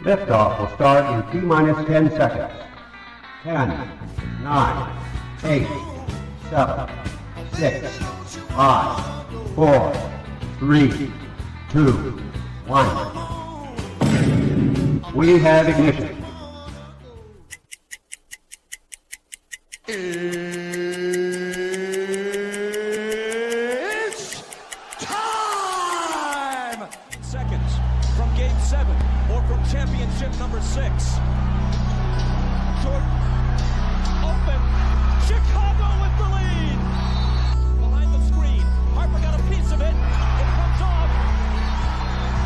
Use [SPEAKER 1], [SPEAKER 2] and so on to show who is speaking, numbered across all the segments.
[SPEAKER 1] Liftoff will start in T-minus 10 seconds. 10, 9, 8, 7, 6, 5, 4, 3, 2, 1. We have ignition.
[SPEAKER 2] It's time! Seconds from Game 7 or from Championship number 6. Jordan, open, Chicago with the lead! Behind the screen, Harper got a piece of it. It comes off.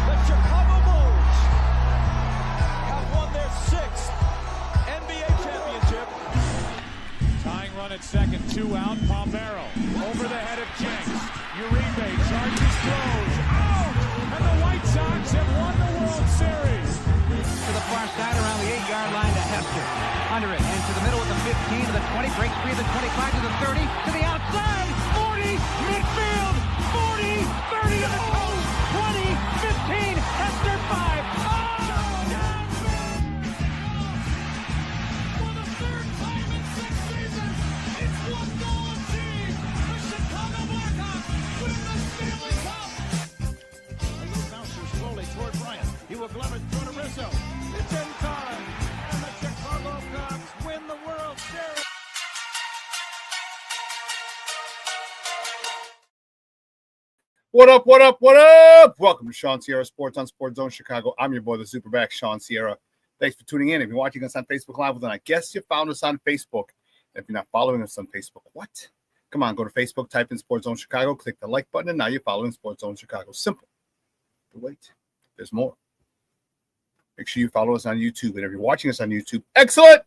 [SPEAKER 2] The Chicago Bulls have won their 6th NBA championship. Tying run at second, 2 out, Palmero over the head of Jenks. Uribe charges, throws, out! And the White Sox have won the World Series.
[SPEAKER 3] To the far side around the 8-yard line to Hester. Under it, and to the middle of the 15, to the 20, breaks free of the 25, to the 30, to the outside, 40, midfield, 40, 30 to the post, 20, 15, Hester 5.
[SPEAKER 2] For the 3rd time in 6 seasons, it's one goal achieved. The Chicago Blackhawks win the Stanley Cup. A little bouncer slowly toward Bryant. He will glove it through to Rizzo. It's in time, and the Chicago Cubs win the World Series.
[SPEAKER 4] What up, what up, what up? Welcome to ShawnSierraSports on Sports Zone Chicago. I'm your boy, the SuperBack, Shawn Sierra. Thanks for tuning in. If you're watching us on Facebook Live, well, then I guess you found us on Facebook. If you're not following us on Facebook, what? Come on, go to Facebook, type in Sports Zone Chicago, click the like button, and now you're following Sports Zone Chicago. Simple. But wait, there's more. Make sure you follow us on YouTube. And if you're watching us on YouTube, excellent!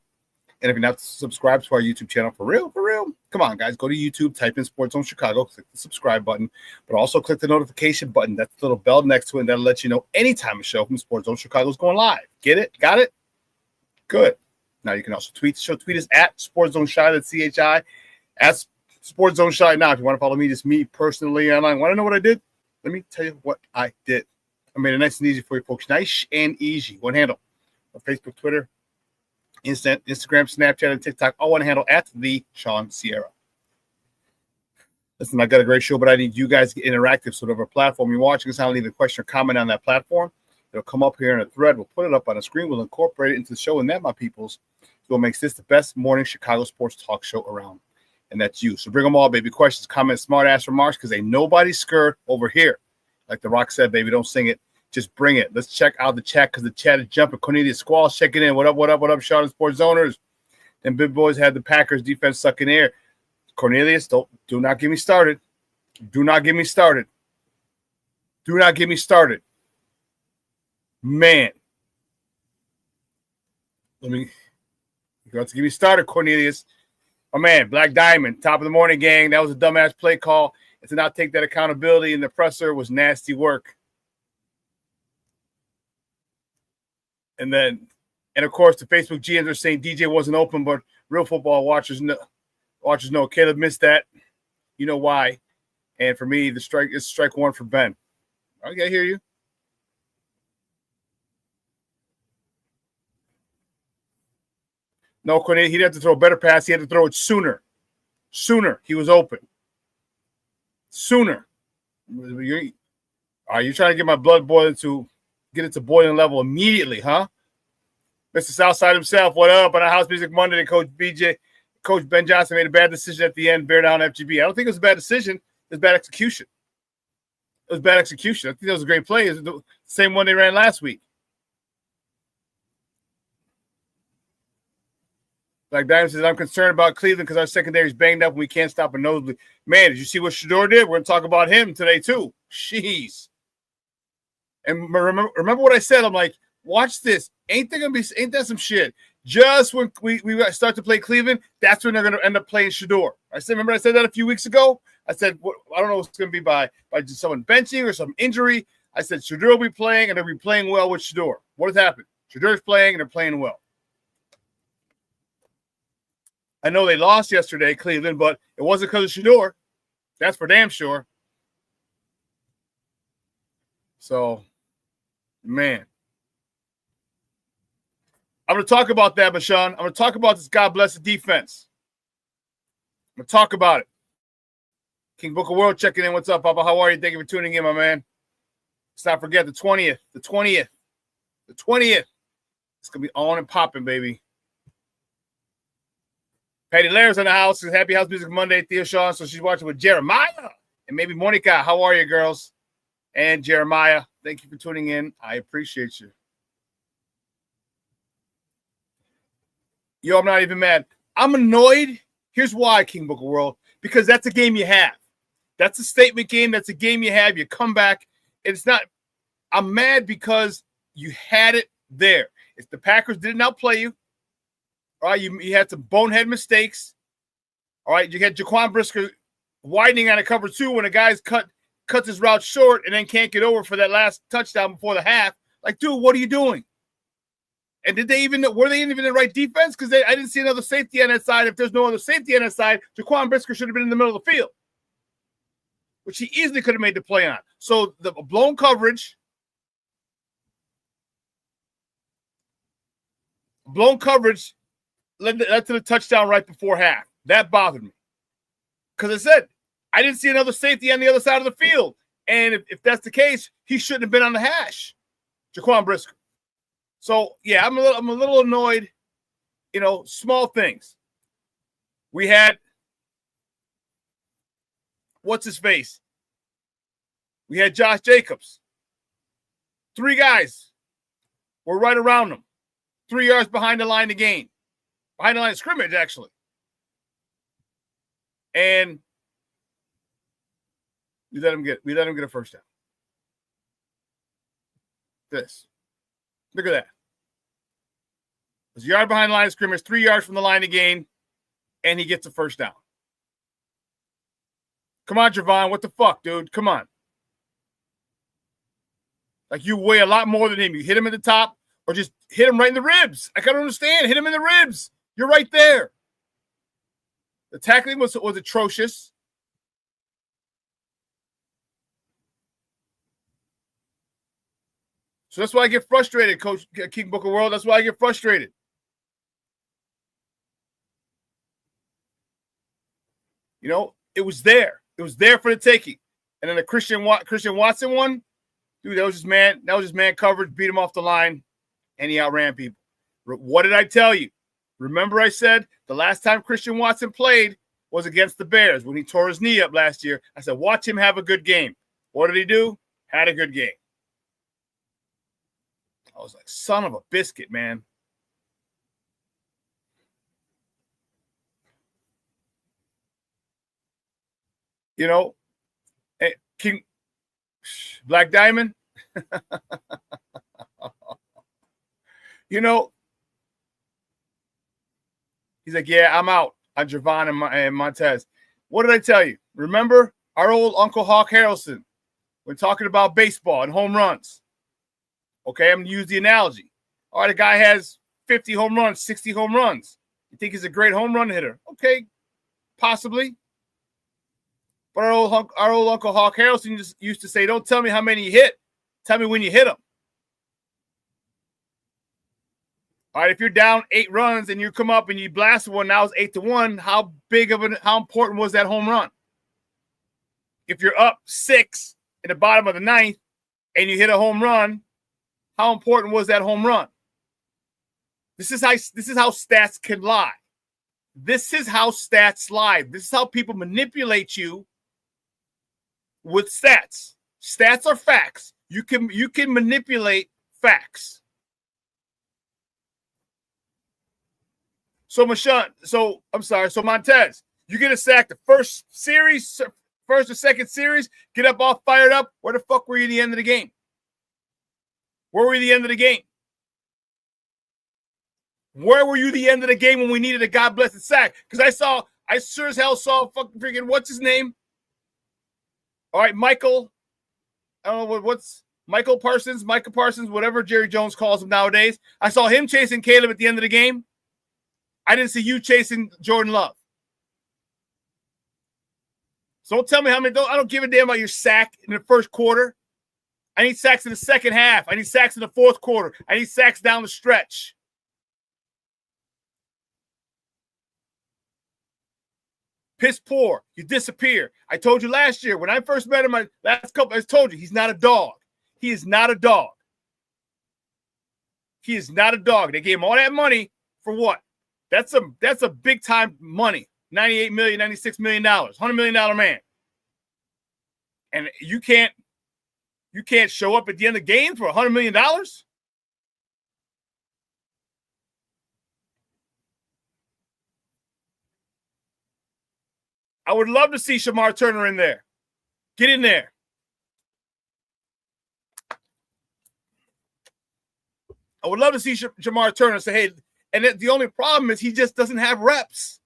[SPEAKER 4] And if you're not subscribed to our YouTube channel, for real, come on, guys. Go to YouTube, type in Sports Zone Chicago, click the subscribe button, but also click the notification button. That's the little bell next to it, and that'll let you know anytime a show from Sports Zone Chicago is going live. Get it? Got it? Good. Now you can also tweet the show. Tweet us at Sports Zone Shy, that's CHI, at Sports Zone Shy. Now, if you want to follow me, just me personally online. Want to know what I did? Let me tell you what I did. I made it nice and easy for you folks. Nice and easy. One handle. On Facebook, Twitter, Instagram, Snapchat, and TikTok. All one handle at the Shawn Sierra. Listen, I got a great show, but I need you guys to get interactive. So whatever platform you're watching us on, leave a question or comment on that platform. It'll come up here in a thread. We'll put it up on the screen. We'll incorporate it into the show. And that, my peoples, is what makes this the best morning Chicago sports talk show around. And that's you. So bring them all, baby. Questions, comments, smart-ass remarks, because ain't nobody scared over here. Like The Rock said, baby, don't sing it. Just bring it. Let's check out the chat because the chat is jumping. Cornelius Squall's checking in. What up, what up, what up, Shawn Sports Owners? Them big boys had the Packers defense sucking air. Cornelius, do not get me started. Do not get me started. Do not get me started. Man. You got to get me started, Cornelius. Oh, man, Black Diamond, top of the morning, gang. That was a dumbass play call. And to not take that accountability in the presser was nasty work. And of course, the Facebook GMs are saying DJ wasn't open, but real football watchers know Caleb missed that. You know why. And for me, the strike is strike one for Ben. Okay, I hear you. No, Cornelius, he didn't have to throw a better pass. He had to throw it sooner. Sooner. He was open. Sooner. Are you trying to get my blood get it to boiling level immediately, huh? Mr. Southside himself, what up? On our House Music Monday, Coach Ben Johnson made a bad decision at the end, bear down FGB. I don't think it was a bad decision. It was bad execution. I think that was a great play. It's the same one they ran last week. Like Diamond says, I'm concerned about Cleveland because our secondary is banged up and we can't stop a nosebleed. Man, did you see what Shador did? We're going to talk about him today, too. Jeez. And remember what I said? I'm like, watch this. Ain't that some shit? Just when we start to play Cleveland, that's when they're going to end up playing Shador. Remember I said that a few weeks ago? I said, I don't know if it's going to be by just someone benching or some injury. I said, Shador will be playing, and they'll be playing well with Shador. What has happened? Shador's playing, and they're playing well. I know they lost yesterday, Cleveland, but it wasn't because of Shador. That's for damn sure. So, man. I'm going to talk about that, Shawn. I'm going to talk about this God bless the defense. I'm going to talk about it. King Book of World checking in. What's up, Papa? How are you? Thank you for tuning in, my man. Let's not forget the 20th. The 20th. The 20th. It's going to be on and popping, baby. Patty Laird's in the house. It's Happy House Music Monday, Theo Shawn. So she's watching with Jeremiah and maybe Monica. How are you, girls? And Jeremiah, thank you for tuning in. I appreciate you. Yo, I'm not even mad. I'm annoyed. Here's why, King Book of World. Because that's a game you have. That's a statement game. That's a game you have. You come back. It's not. I'm mad because you had it there. If the Packers didn't outplay you, all right, you had some bonehead mistakes. All right, you had Jaquan Brisker widening on a cover 2 when a guy's cuts his route short and then can't get over for that last touchdown before the half. Like, dude, what are you doing? And were they even the right defense? Because I didn't see another safety on that side. If there's no other safety on that side, Jaquan Brisker should have been in the middle of the field, which he easily could have made the play on. So the blown coverage led to the touchdown right before half. That bothered me. Because I said, I didn't see another safety on the other side of the field. And if that's the case, he shouldn't have been on the hash, Jaquan Brisker. So, yeah, I'm a little annoyed, small things. We had, what's his face? We had Josh Jacobs. 3 guys were right around him. 3 yards behind the line of gain. Behind the line of scrimmage, actually. And we let him get a first down. Look at that. There's a yard behind the line of scrimmage, 3 yards from the line of gain, and he gets a first down. Come on, Gervon. What the fuck, dude? Come on. Like, you weigh a lot more than him. You hit him at the top or just hit him right in the ribs. I can't understand. Hit him in the ribs. You're right there. The tackling was atrocious. So that's why I get frustrated, Coach King Book of World. That's why I get frustrated. It was there. It was there for the taking. And then the Christian Watson one, dude, that was just man coverage, beat him off the line, and he outran people. What did I tell you? Remember I said the last time Christian Watson played was against the Bears when he tore his knee up last year. I said, watch him have a good game. What did he do? Had a good game. I was like, son of a biscuit, man. King Black Diamond. He's like, yeah, I'm out on Gervon and Montez. What did I tell you? Remember our old Uncle Hawk Harrelson when talking about baseball and home runs? Okay, I'm going to use the analogy. All right, a guy has 50 home runs, 60 home runs. You think he's a great home run hitter? Okay, possibly. But our old Uncle Hawk Harrelson just used to say, don't tell me how many you hit. Tell me when you hit them. All right, if you're down 8 runs and you come up and you blast one, now it's 8-1, how important was that home run? If you're up 6 in the bottom of the 9th and you hit a home run, how important was that home run? This is how stats can lie. This is how stats lie. This is how people manipulate you with stats. Stats are facts. You can manipulate facts. So Montez, you get a sack the first or second series, get up all fired up. Where the fuck were you at the end of the game? Where were you at the end of the game? Where were you at the end of the game when we needed a God blessed sack? Because I sure as hell saw fucking freaking, what's his name? All right, Michael. I don't know what's Michael Parsons, whatever Jerry Jones calls him nowadays. I saw him chasing Caleb at the end of the game. I didn't see you chasing Jordan Love. So don't tell me how many. I don't give a damn about your sack in the first quarter. I need sacks in the second half. I need sacks in the fourth quarter. I need sacks down the stretch. Piss poor. You disappear. I told you last year when I first met him, I told you he's not a dog. He is not a dog. He is not a dog. They gave him all that money for what? That's a big time money. $98 million, $96 million, $100 million man. And you can't show up at the end of the game for $100 million? I would love to see Shamar Turner in there. Get in there. I would love to see Shamar Turner say, hey, and the only problem is he just doesn't have reps.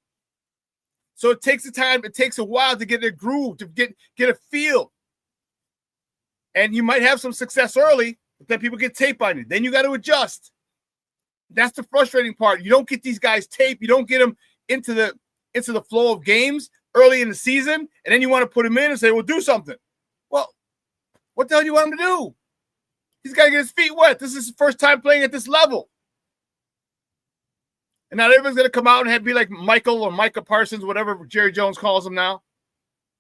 [SPEAKER 4] So it takes the time. It takes a while to get a groove, to get a feel. And you might have some success early, but then people get tape on you. Then you got to adjust. That's the frustrating part. You don't get these guys tape. You don't get them into the flow of games early in the season, and then you want to put him in and say, well, do something. Well, what the hell do you want him to do? He's got to get his feet wet. This is his first time playing at this level. And not everyone's going to come out and be like Michael or Micah Parsons, whatever Jerry Jones calls him now,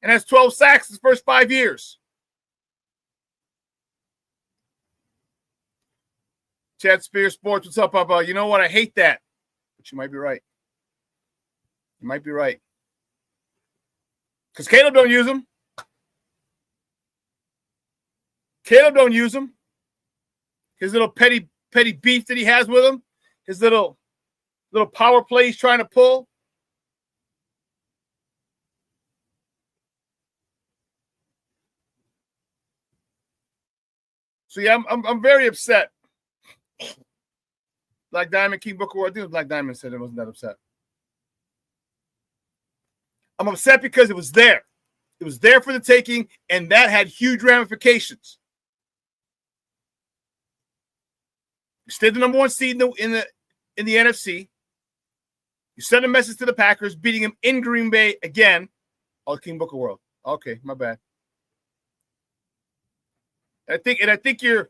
[SPEAKER 4] and has 12 sacks his first 5 years. Chad Spears Sports, what's up, Papa? You know what? I hate that. But you might be right. You might be right. Because Caleb don't use him. Caleb don't use him. His little petty beef that he has with him. His little power play he's trying to pull. So yeah, I'm very upset. Black Diamond, King Booker, I think it was Black Diamond said it wasn't that upset. I'm upset because it was there. It was there for the taking, and that had huge ramifications. You stayed the number one seed in the NFC. You sent a message to the Packers, beating them in Green Bay again. Oh, King Booker World. Okay, my bad. I think you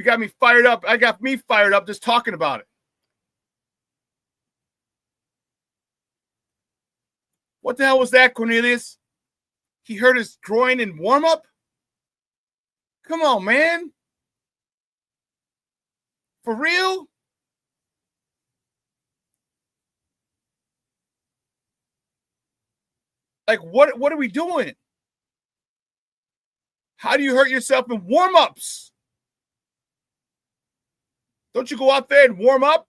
[SPEAKER 4] got me fired up. I got me fired up just talking about it. What the hell was that, Cornelius? He hurt his groin in warm-up? Come on, man. For real? Like, what are we doing? How do you hurt yourself in warm-ups? Don't you go out there and warm up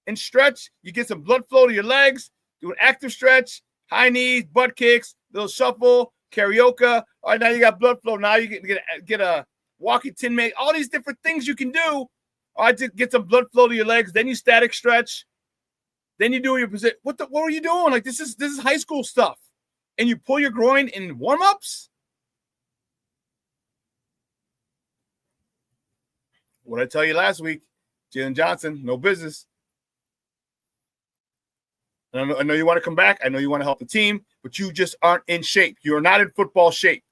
[SPEAKER 4] and stretch? You get some blood flow to your legs, do an active stretch, high knees, butt kicks, little shuffle, karaoke. All right, now you got blood flow. Now you get a walking tin mate. All these different things you can do. All right, to get some blood flow to your legs. Then you static stretch. Then you do your position. What are you doing? Like this is high school stuff. And you pull your groin in warm-ups? What did I tell you last week? Jalen Johnson, no business. And I know you want to come back. I know you want to help the team, but you just aren't in shape. You're not in football shape.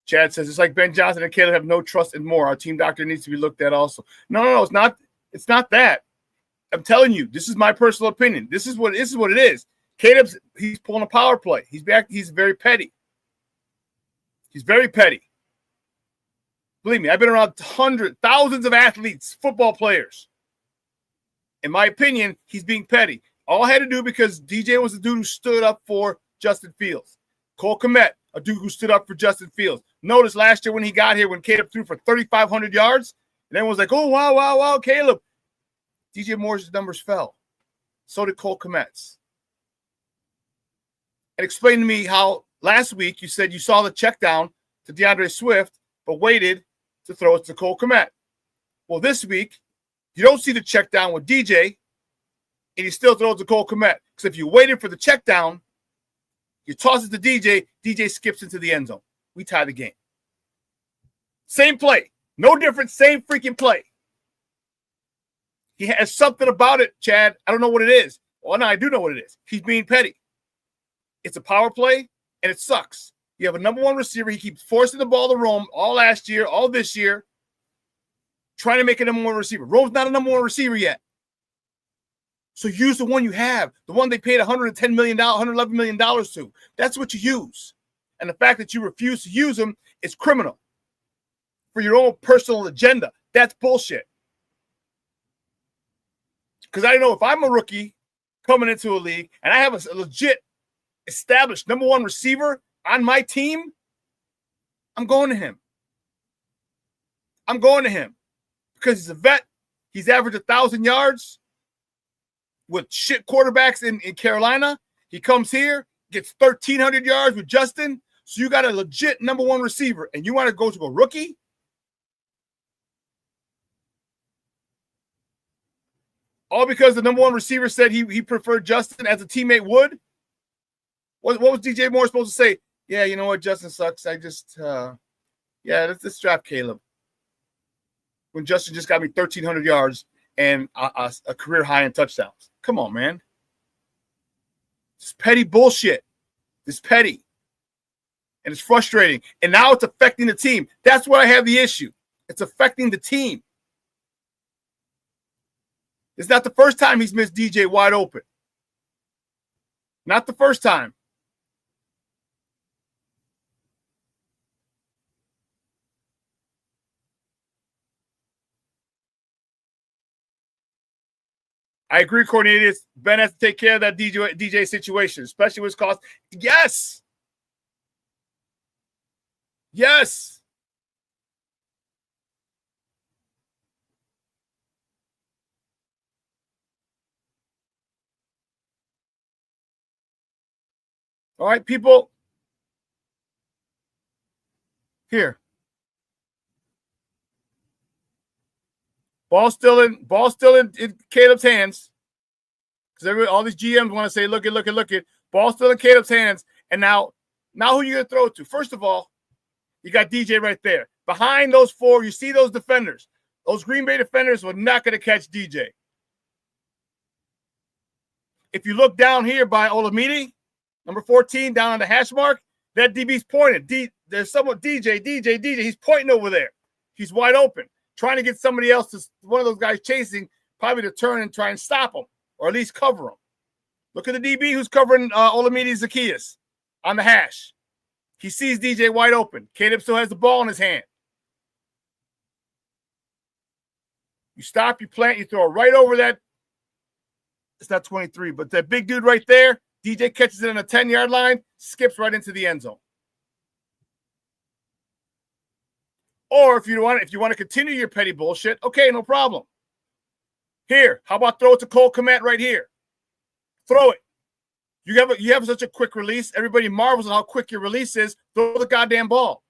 [SPEAKER 4] Chad says, it's like Ben Johnson and Caleb have no trust in Moore. Our team doctor needs to be looked at also. No, it's not. It's not that. I'm telling you, this is my personal opinion. This is what it is. Caleb's he's pulling a power play. He's back. He's very petty. He's very petty. Believe me, I've been around thousands of athletes, football players. In my opinion, he's being petty. All I had to do because DJ was the dude who stood up for Justin Fields. Cole Kmet, a dude who stood up for Justin Fields. Notice last year when he got here, when Caleb threw for 3,500 yards, and everyone was like, oh, wow, Caleb. DJ Moore's numbers fell. So did Cole Kmet's. And explain to me how last week you said you saw the check down to DeAndre Swift, but waited to throw it to Cole Kmet. Well, this week, you don't see the check down with DJ, and you still throw it to Cole Kmet. Because if you waited for the check down, you toss it to DJ, DJ skips into the end zone. We tie the game. Same play. No difference, same freaking play. He has something about it, Chad. I don't know what it is. Well, no, I do know what it is. He's being petty. It's a power play, and it sucks. You have a number one receiver. He keeps forcing the ball to Rome all last year, all this year, trying to make a number one receiver. Rome's not a number one receiver yet. So use the one you have, the one they paid $110 million, $111 million to. That's what you use. And the fact that you refuse to use them is criminal for your own personal agenda. That's bullshit. Because I know if I'm a rookie coming into a league and I have a legit established number one receiver on my team, I'm going to him. I'm going to him because he's a vet. He's averaged 1,000 yards with shit quarterbacks in Carolina. He comes here, gets 1,300 yards with Justin. So you got a legit number one receiver, and you want to go to a rookie? All because the number one receiver said he preferred Justin as a teammate would? What was DJ Moore supposed to say? Yeah, you know what? Justin sucks. I just, let's draft Caleb. When Justin just got me 1,300 yards and a career high in touchdowns. Come on, man. It's petty bullshit. It's petty. And it's frustrating. And now it's affecting the team. That's where I have the issue. It's affecting the team. It's not the first time he's missed DJ wide open. Not the first time. I agree, Cornelius. Ben has to take care of that DJ situation, especially with his cost. Yes. Yes. All right, people. Here. Ball still in Caleb's hands. Because all these GMs want to say, look it. Ball still in Caleb's hands. And now who are you going to throw it to? First of all, you got DJ right there. Behind those four, you see those defenders. Those Green Bay defenders were not going to catch DJ. If you look down here by Olamide, number 14, down on the hash mark, that DB's pointed. There's someone, DJ. He's pointing over there. He's wide open, trying to get somebody else, one of those guys chasing, probably to turn and try and stop him, or at least cover him. Look at the DB who's covering Olamide Zacchaeus on the hash. He sees DJ wide open. Caleb still has the ball in his hand. You stop, you plant, you throw it right over that. It's not 23, but that big dude right there, DJ catches it on the 10-yard line, skips right into the end zone. Or if you want to continue your petty bullshit, okay, no problem. Here, how about throw it to Cole Kmet right here? Throw it. You have such a quick release. Everybody marvels at how quick your release is. Throw the goddamn ball.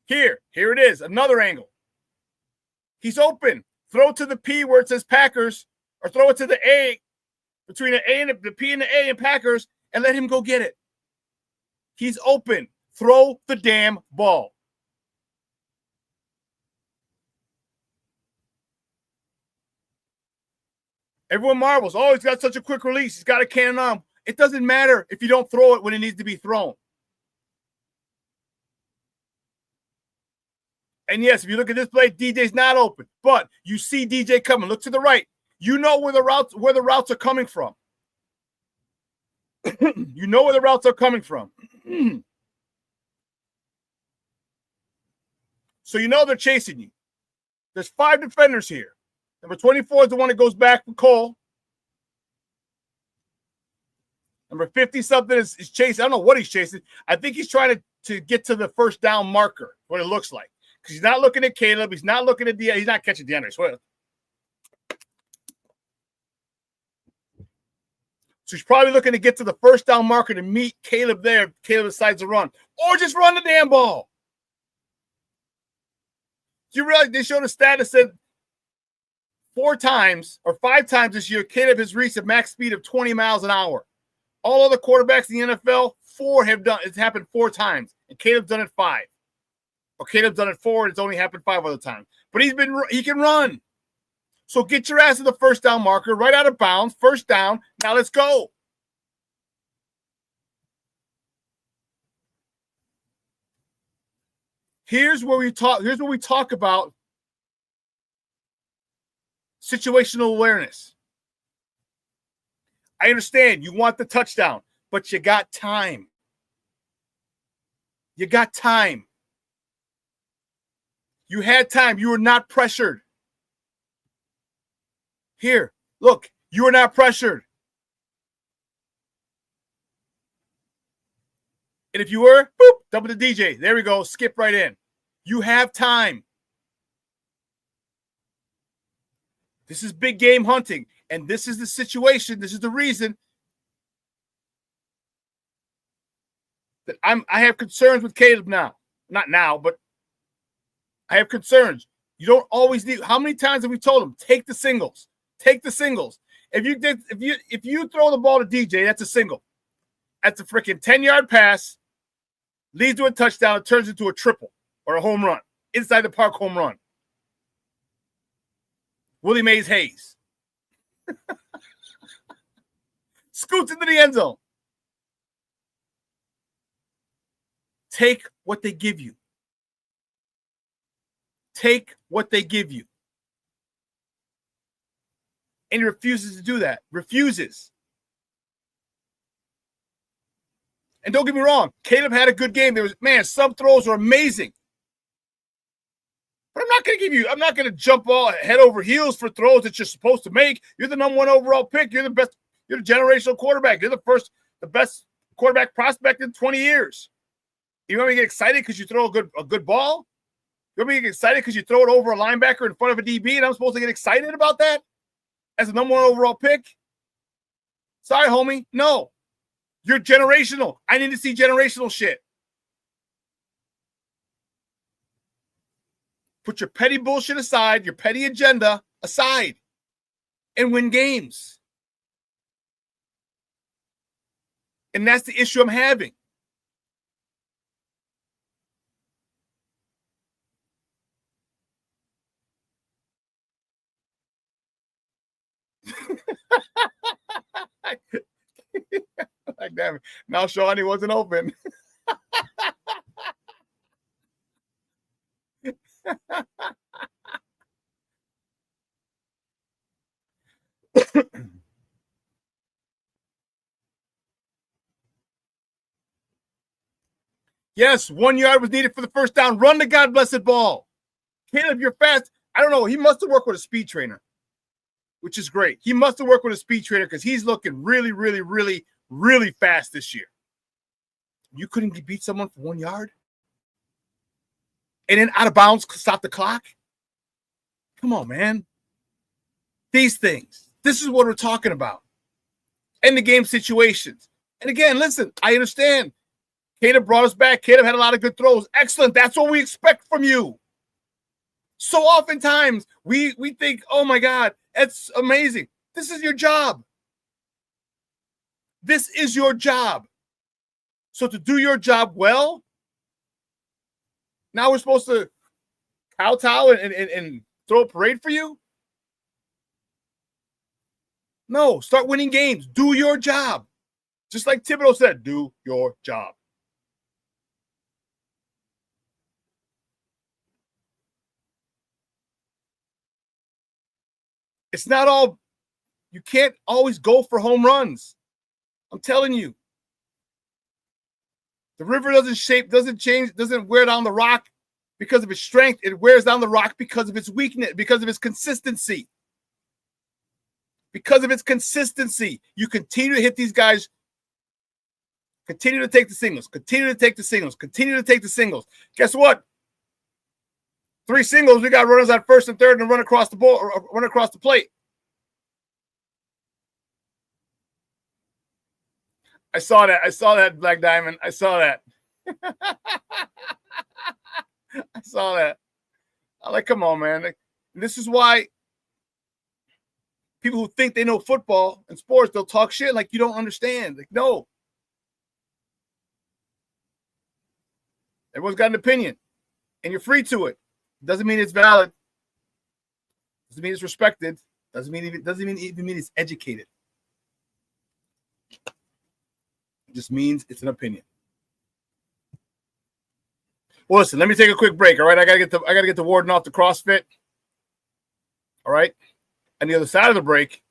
[SPEAKER 4] Here it is, another angle. He's open. Throw it to the P where it says Packers, or throw it to the A, between the A and the P and the A and Packers, and let him go get it. He's open. Throw the damn ball. Everyone marvels. Oh, he's got such a quick release. He's got a cannon arm. It doesn't matter if you don't throw it when it needs to be thrown. And yes, if you look at this play, DJ's not open. But you see DJ coming. Look to the right. You know where the routes are coming from. You know where the routes are coming from. So you know they're chasing you. There's 5 defenders here. Number 24 is the one that goes back for Cole. Number 50-something is chasing. I don't know what he's chasing. I think he's trying to get to the first down marker, what it looks like. Because he's not looking at Caleb. He's not looking at he's not catching DeAndre Swift. So he's probably looking to get to the first down marker to meet Caleb there. Caleb decides to run. Or just run the damn ball. Do you realize they showed a stat that said 5 times this year, Caleb has reached a max speed of 20 miles an hour. All other quarterbacks in the NFL, 4 have done. It's happened 4 times, and Caleb's done it 5. Or Caleb's done it 4, and it's only happened 5 other times. But he can run. So get your ass to the first down marker, right out of bounds, first down. Now let's go. Here's where we talk about situational awareness. I understand you want the touchdown, but you got time. You got time. You had time. You were not pressured. Here, look, you were not pressured. And if you were, boop, double the DJ. There we go. Skip right in. You have time. This is big game hunting. And this is the situation. This is the reason that I have concerns with Caleb now. Not now, but I have concerns. You don't always need. How many times have we told him, take the singles? Take the singles. If you throw the ball to DJ, that's a single. That's a freaking 10-yard pass, leads to a touchdown, it turns into a triple or a home run. Inside the park home run. Willie Mays Hayes. Scoots into the end zone. Take what they give you. Take what they give you. And he refuses to do that. Refuses. And don't get me wrong, Caleb had a good game. Some throws were amazing. But I'm not going to jump all head over heels for throws that you're supposed to make. You're the number 1 overall pick. You're the best. You're the generational quarterback. You're the best quarterback prospect in 20 years. You want me to get excited because you throw a good ball? You want me to get excited because you throw it over a linebacker in front of a DB and I'm supposed to get excited about that as the number 1 overall pick? Sorry, homie. No. You're generational. I need to see generational shit. Put your petty bullshit aside, your petty agenda aside, and win games. And that's the issue I'm having. Like, damn it. Now Shawn, he wasn't open. Yes, 1 yard was needed for the first down. Run the God blessed ball. Caleb, you're fast. I don't know. He must have worked with a speed trainer, which is great. He must have worked with a speed trainer because he's looking really, really, really, really fast this year. You couldn't beat someone for 1 yard? And then out of bounds, stop the clock? Come on, man. These things. This is what we're talking about. End the game situations. And again, listen, I understand. Caleb brought us back. Caleb had a lot of good throws. Excellent. That's what we expect from you. So oftentimes we think, oh my God, that's amazing. This is your job. This is your job. So to do your job well, now we're supposed to kowtow and throw a parade for you? No, start winning games. Do your job. Just like Thibodeau said, do your job. It's not all, you can't always go for home runs. I'm telling you. The river doesn't change, doesn't wear down the rock because of its strength. It wears down the rock because of its weakness, because of its consistency. Because of its consistency. You continue to hit these guys. Continue to take the singles. Continue to take the singles. Continue to take the singles. Guess what? 3 singles. We got runners on first and third and run across the ball, or run across the plate. I saw that. I saw that, Black Diamond. I saw that. I saw that. I'm like, come on, man. Like, this is why people who think they know football and sports, they'll talk shit like you don't understand. Like, no. Everyone's got an opinion, and you're free to it. Doesn't mean it's valid. Doesn't mean it's respected. Doesn't mean it's educated. It just means it's an opinion. Well, listen, let me take a quick break. All right, I gotta get the warden off the CrossFit. All right, and the other side of the break,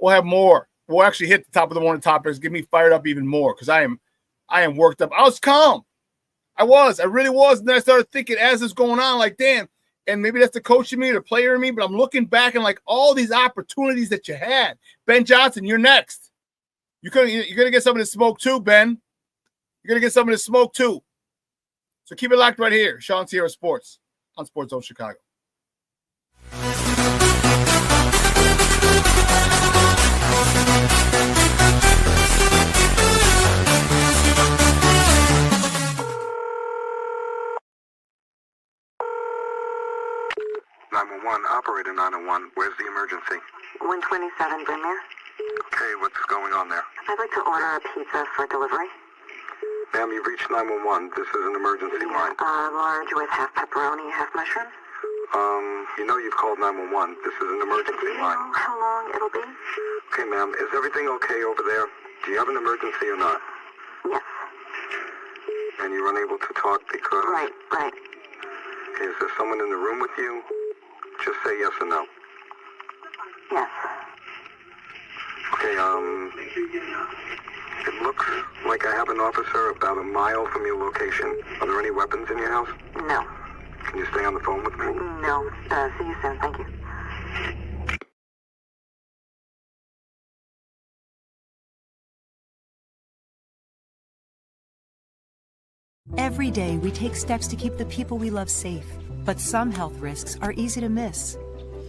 [SPEAKER 4] we'll have more. We'll actually hit the top of the morning topics, get me fired up even more because I am worked up. I was calm. I really was. And then I started thinking as it's going on, like, damn, and maybe that's the coach in me, the player in me, but I'm looking back and like all these opportunities that you had. Ben Johnson, you're next. You're gonna get some of this smoke too, Ben. You're gonna get some of this smoke too. So keep it locked right here. Shawn Sierra Sports on Sports Zone Chicago.
[SPEAKER 5] Operator 901, where's the emergency?
[SPEAKER 6] 127 Brynmere.
[SPEAKER 5] Okay, what's going on there?
[SPEAKER 6] I'd like to order a pizza for delivery.
[SPEAKER 5] Ma'am, you've reached 911. This is an emergency line.
[SPEAKER 6] Large with half pepperoni, half mushrooms.
[SPEAKER 5] You know you've called 911. This is an emergency
[SPEAKER 6] Do you
[SPEAKER 5] line.
[SPEAKER 6] know how long it'll be?
[SPEAKER 5] Okay, ma'am, is everything okay over there? Do you have an emergency or not?
[SPEAKER 6] Yes.
[SPEAKER 5] And you're unable to talk because...
[SPEAKER 6] Right.
[SPEAKER 5] Is there someone in the room with you? Just say yes or no.
[SPEAKER 6] Yes.
[SPEAKER 5] Okay, it looks like I have an officer about a mile from your location. Are there any weapons in your house?
[SPEAKER 6] No.
[SPEAKER 5] Can you stay on the phone with me?
[SPEAKER 6] No. See you soon. Thank you.
[SPEAKER 7] Every day, we take steps to keep the people we love safe. But some health risks are easy to miss.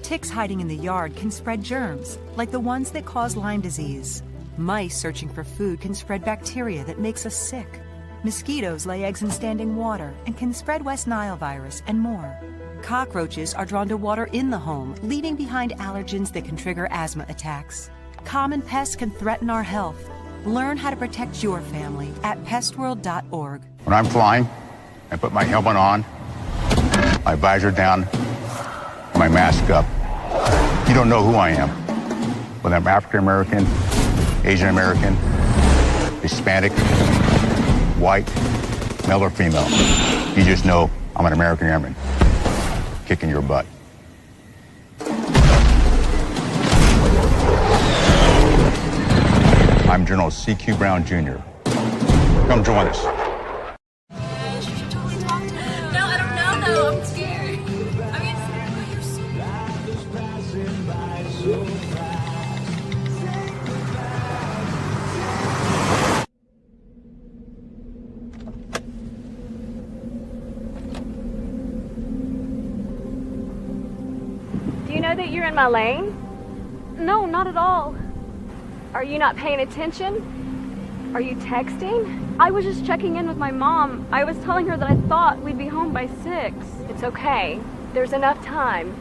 [SPEAKER 7] Ticks hiding in the yard can spread germs, like the ones that cause Lyme disease. Mice searching for food can spread bacteria that makes us sick. Mosquitoes lay eggs in standing water and can spread West Nile virus and more. Cockroaches are drawn to water in the home, leaving behind allergens that can trigger asthma attacks. Common pests can threaten our health. Learn how to protect your family at pestworld.org.
[SPEAKER 8] When I'm flying, I put my helmet on, my visor down, my mask up. You don't know who I am. Whether I'm African American, Asian American, Hispanic, white, male or female. You just know I'm an American airman kicking your butt. I'm General C.Q. Brown Jr. Come join us.
[SPEAKER 9] No, I don't know though. I'm scared. I mean, you're so...
[SPEAKER 10] Do you know that you're in my lane? No, not at all. Are you not paying attention? Are you texting? I was just checking in with my mom. I was telling her that I thought we'd be home by 6. It's okay. There's enough time.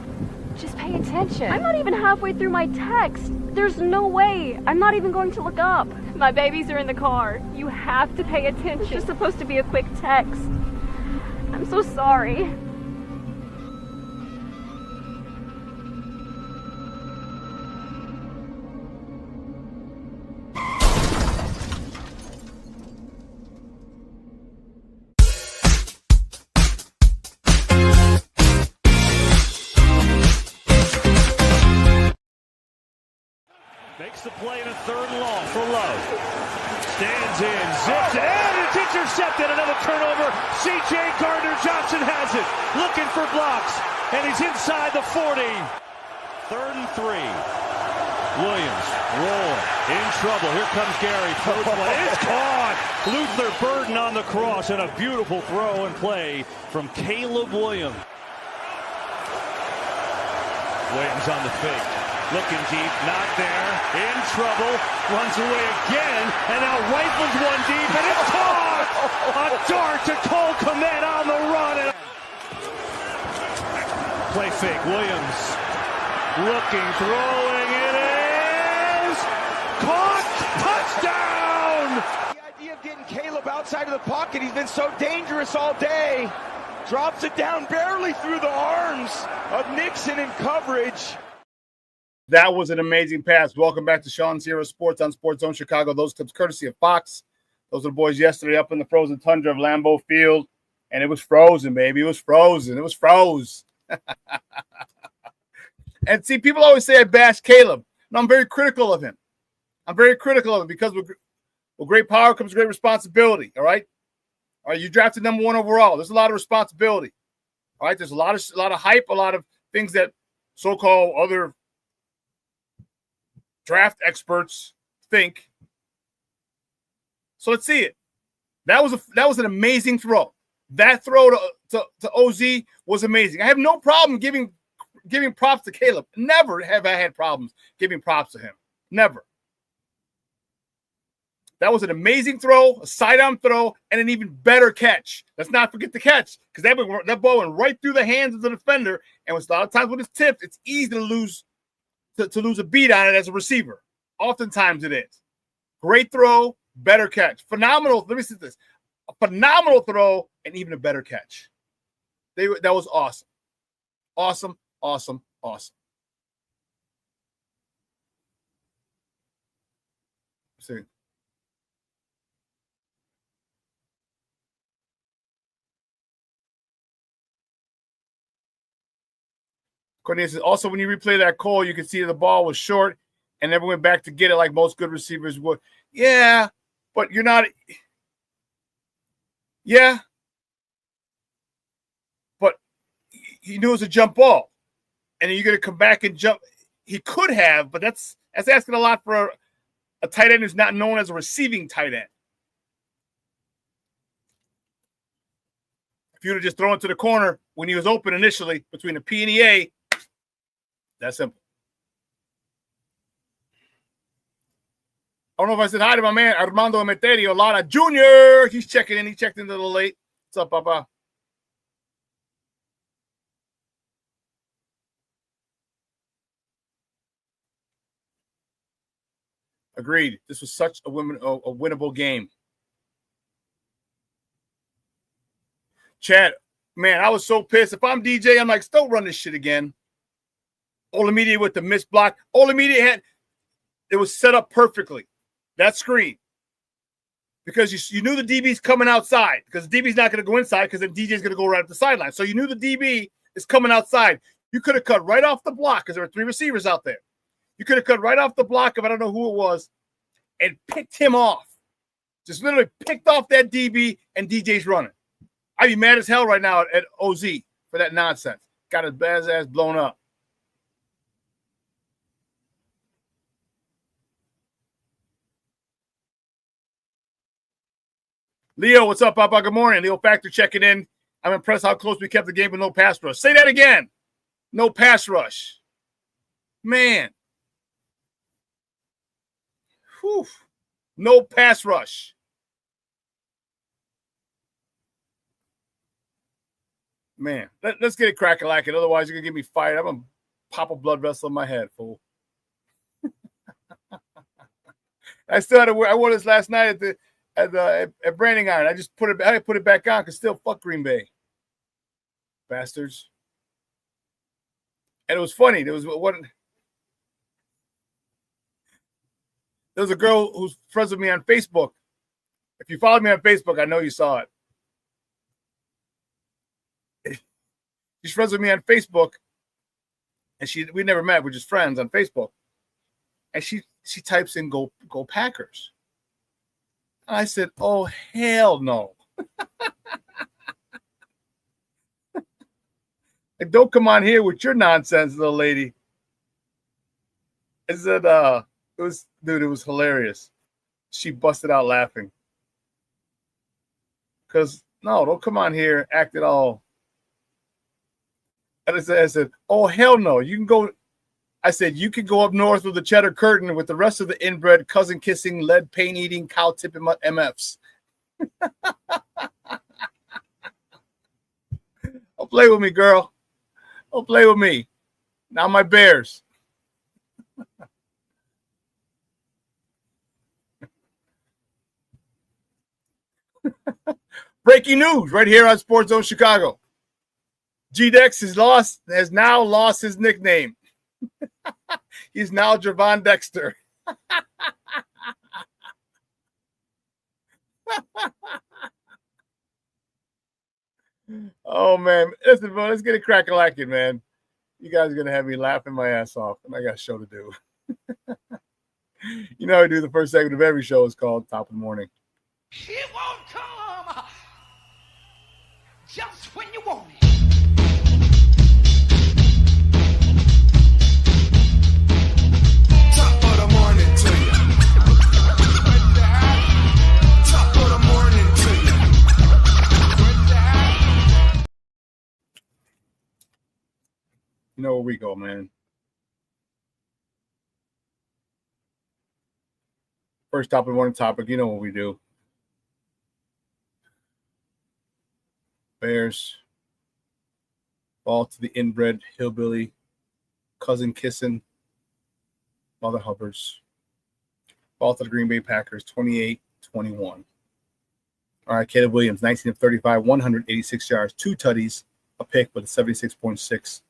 [SPEAKER 10] Just pay attention. I'm not even halfway through my text. There's no way. I'm not even going to look up. My babies are in the car. You have to pay attention. It's just supposed to be a quick text. I'm so sorry.
[SPEAKER 2] Makes the play in a 3rd and long for Love. Stands in, zips it, and it's intercepted. Another turnover. C.J. Gardner-Johnson has it. Looking for blocks, and he's inside the 40. 3rd and 3. Williams rolling, in trouble. Here comes Gary. Throws play. It's caught. Luther Burden on the cross, and a beautiful throw and play from Caleb Williams. Williams on the fake. Looking deep, not there, in trouble, runs away again, and now rifles one deep, and it's caught! A dart to Cole Kmet on the run. Play fake, Williams looking, throwing, it is caught! Touchdown!
[SPEAKER 11] The idea of getting Caleb outside of the pocket, he's been so dangerous all day. Drops it down barely through the arms of Nixon in coverage.
[SPEAKER 4] That was an amazing pass. Welcome back to Shawn Sierra Sports on Sports Zone Chicago. Those clips courtesy of Fox. Those are the boys yesterday up in the frozen tundra of Lambeau Field. And it was frozen, baby. It was frozen. It was froze. And see, people always say I bash Caleb. No, I'm very critical of him. I'm very critical of him because with great power comes great responsibility. All right. All right. You drafted number 1 overall. There's a lot of responsibility. All right. There's a lot of hype, a lot of things that so-called other draft experts think. So let's see it. That was an amazing throw. That throw to OZ was amazing. I have no problem giving props to Caleb. Never have I had problems giving props to him. Never. That was an amazing throw, a sidearm throw, and an even better catch. Let's not forget the catch, because that ball went right through the hands of the defender. And a lot of times when it's tipped, it's easy to lose a beat on it as a receiver. Oftentimes it is. Great throw, better catch. Phenomenal. Let me see this. A phenomenal throw and even a better catch. That was awesome. Awesome, awesome, awesome. Let's see. Courtney says, also, when you replay that call, you can see the ball was short and never went back to get it like most good receivers would. Yeah, but you're not. Yeah. But he knew it was a jump ball. And you're going to come back and jump. He could have, but that's asking a lot for a tight end who's not known as a receiving tight end. If you would have just thrown it to the corner when he was open initially between the P and the A, that's simple. I don't know if I said hi to my man, Armando Emeterio Lara Jr. He's checking in. He checked in a little late. What's up, Papa? Agreed. This was such a winnable game. Chad, man, I was so pissed. If I'm DJ, I'm like, don't run this shit again. Olamide with the missed block. Olamide it was set up perfectly. That screen. Because you knew the DB's coming outside. Because the DB's not going to go inside because the DJ's going to go right up the sideline. So you knew the DB is coming outside. You could have cut right off the block because there were 3 receivers out there. You could have cut right off the block, if I don't know who it was, and picked him off. Just literally picked off that DB, and DJ's running. I'd be mad as hell right now at OZ for that nonsense. Got his bad ass blown up. Leo, what's up, Papa? Good morning. Leo Factor checking in. I'm impressed how close we kept the game with no pass rush. Say that again. No pass rush. Man. Whew. No pass rush. Man, let's get it crack-a-lacking. Otherwise, you're going to get me fired. I'm going to pop a blood vessel in my head, fool. I still had I wore this last night at Branding Iron. I just put it back on because still fuck Green Bay. Bastards. And it was funny. There was a girl who's friends with me on Facebook. If you followed me on Facebook, I know you saw it. She's friends with me on Facebook, and we never met. We're just friends on Facebook. And she types in "Go Packers," and I said, "Oh hell no!" Like, don't come on here with your nonsense, little lady. I said, it was hilarious. She busted out laughing. Because, no, don't come on here acting all. And I said, oh, hell no. You can go. I said, you can go up north with the cheddar curtain with the rest of the inbred, cousin-kissing, lead paint-eating, cow-tipping MFs. Don't play with me, girl. Don't play with me. Now my Bears. Breaking news right here on Sports Zone Chicago. G-Dex has now lost his nickname. He's now Gervon Dexter. Oh, man. Listen, bro, let's get it crack-a-lacking, man. You guys are going to have me laughing my ass off, and I got a show to do. You know how I do the first segment of every show is called Top of the Morning.
[SPEAKER 3] It won't come just when you want it.
[SPEAKER 11] Top of the morning to you. Top of the morning to you.
[SPEAKER 4] You know where we go, man. First top of the morning topic, you know what we do. Bears fall to the inbred hillbilly, cousin kissing mother hubbers. Fall to the Green Bay Packers 28-21. All right, Caleb Williams, 19 of 35, 186 yards, 2 tutties, a pick with a 76.6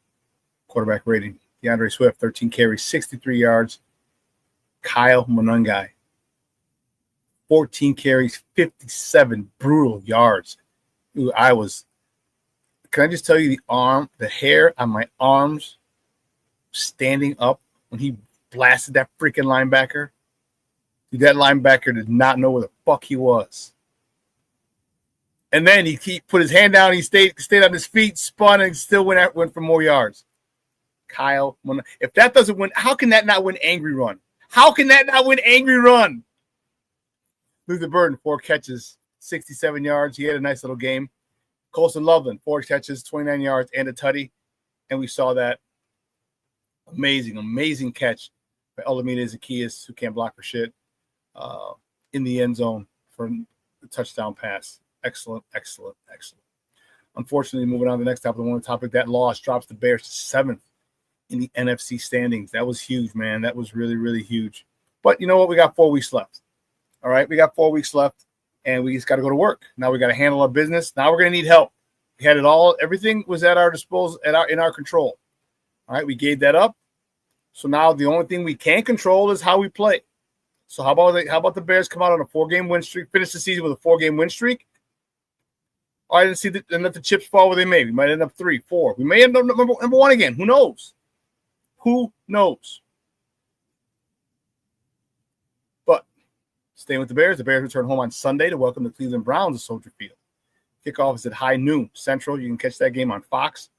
[SPEAKER 4] quarterback rating. DeAndre Swift, 13 carries, 63 yards. Kyle Monungai, 14 carries, 57 brutal yards. Ooh, can I just tell you the hair on my arms standing up when he blasted that freaking linebacker? Dude, that linebacker did not know where the fuck he was. And then he put his hand down, he stayed on his feet, spun, and still went for more yards. Kyle, if that doesn't win, how can that not win angry run? How can that not win angry run? Luther Burden, 4 catches, 67 yards. He had a nice little game. Colson Loveland, 4 catches, 29 yards, and a tutty. And we saw that amazing catch by Olamide Zaccheaus, who can't block for shit, in the end zone for the touchdown pass. Excellent. Unfortunately, moving on to the next topic, that loss drops the Bears to 7th in the NFC standings. That was huge, man. That was really, really huge. But you know what? We got 4 weeks left. All right, we got 4 weeks left, and we just got to go to work. Now we got to handle our business. Now we're going to need help. We had it all. Everything was at our disposal, in our control. All right, we gave that up. So now the only thing we can control is how we play. So how about the Bears come out on a 4-game win streak, finish the season with a 4-game win streak? I didn't see and let the chips fall where they may. We might end up 3, 4. We may end up number 1 again. Who knows? Who knows? But staying with the Bears return home on Sunday to welcome the Cleveland Browns to Soldier Field. Kickoff is at high noon Central. You can catch that game on Fox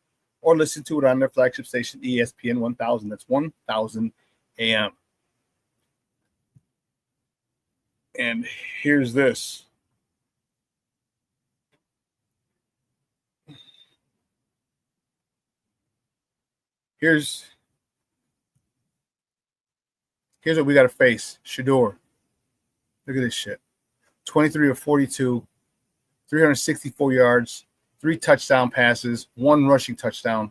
[SPEAKER 4] or listen to it on their flagship station, ESPN 1000. That's 1000 a.m. And here's this. Here's what we got to face. Shador. Look at this shit. 23 of 42, 364 yards, 3 touchdown passes, 1 rushing touchdown.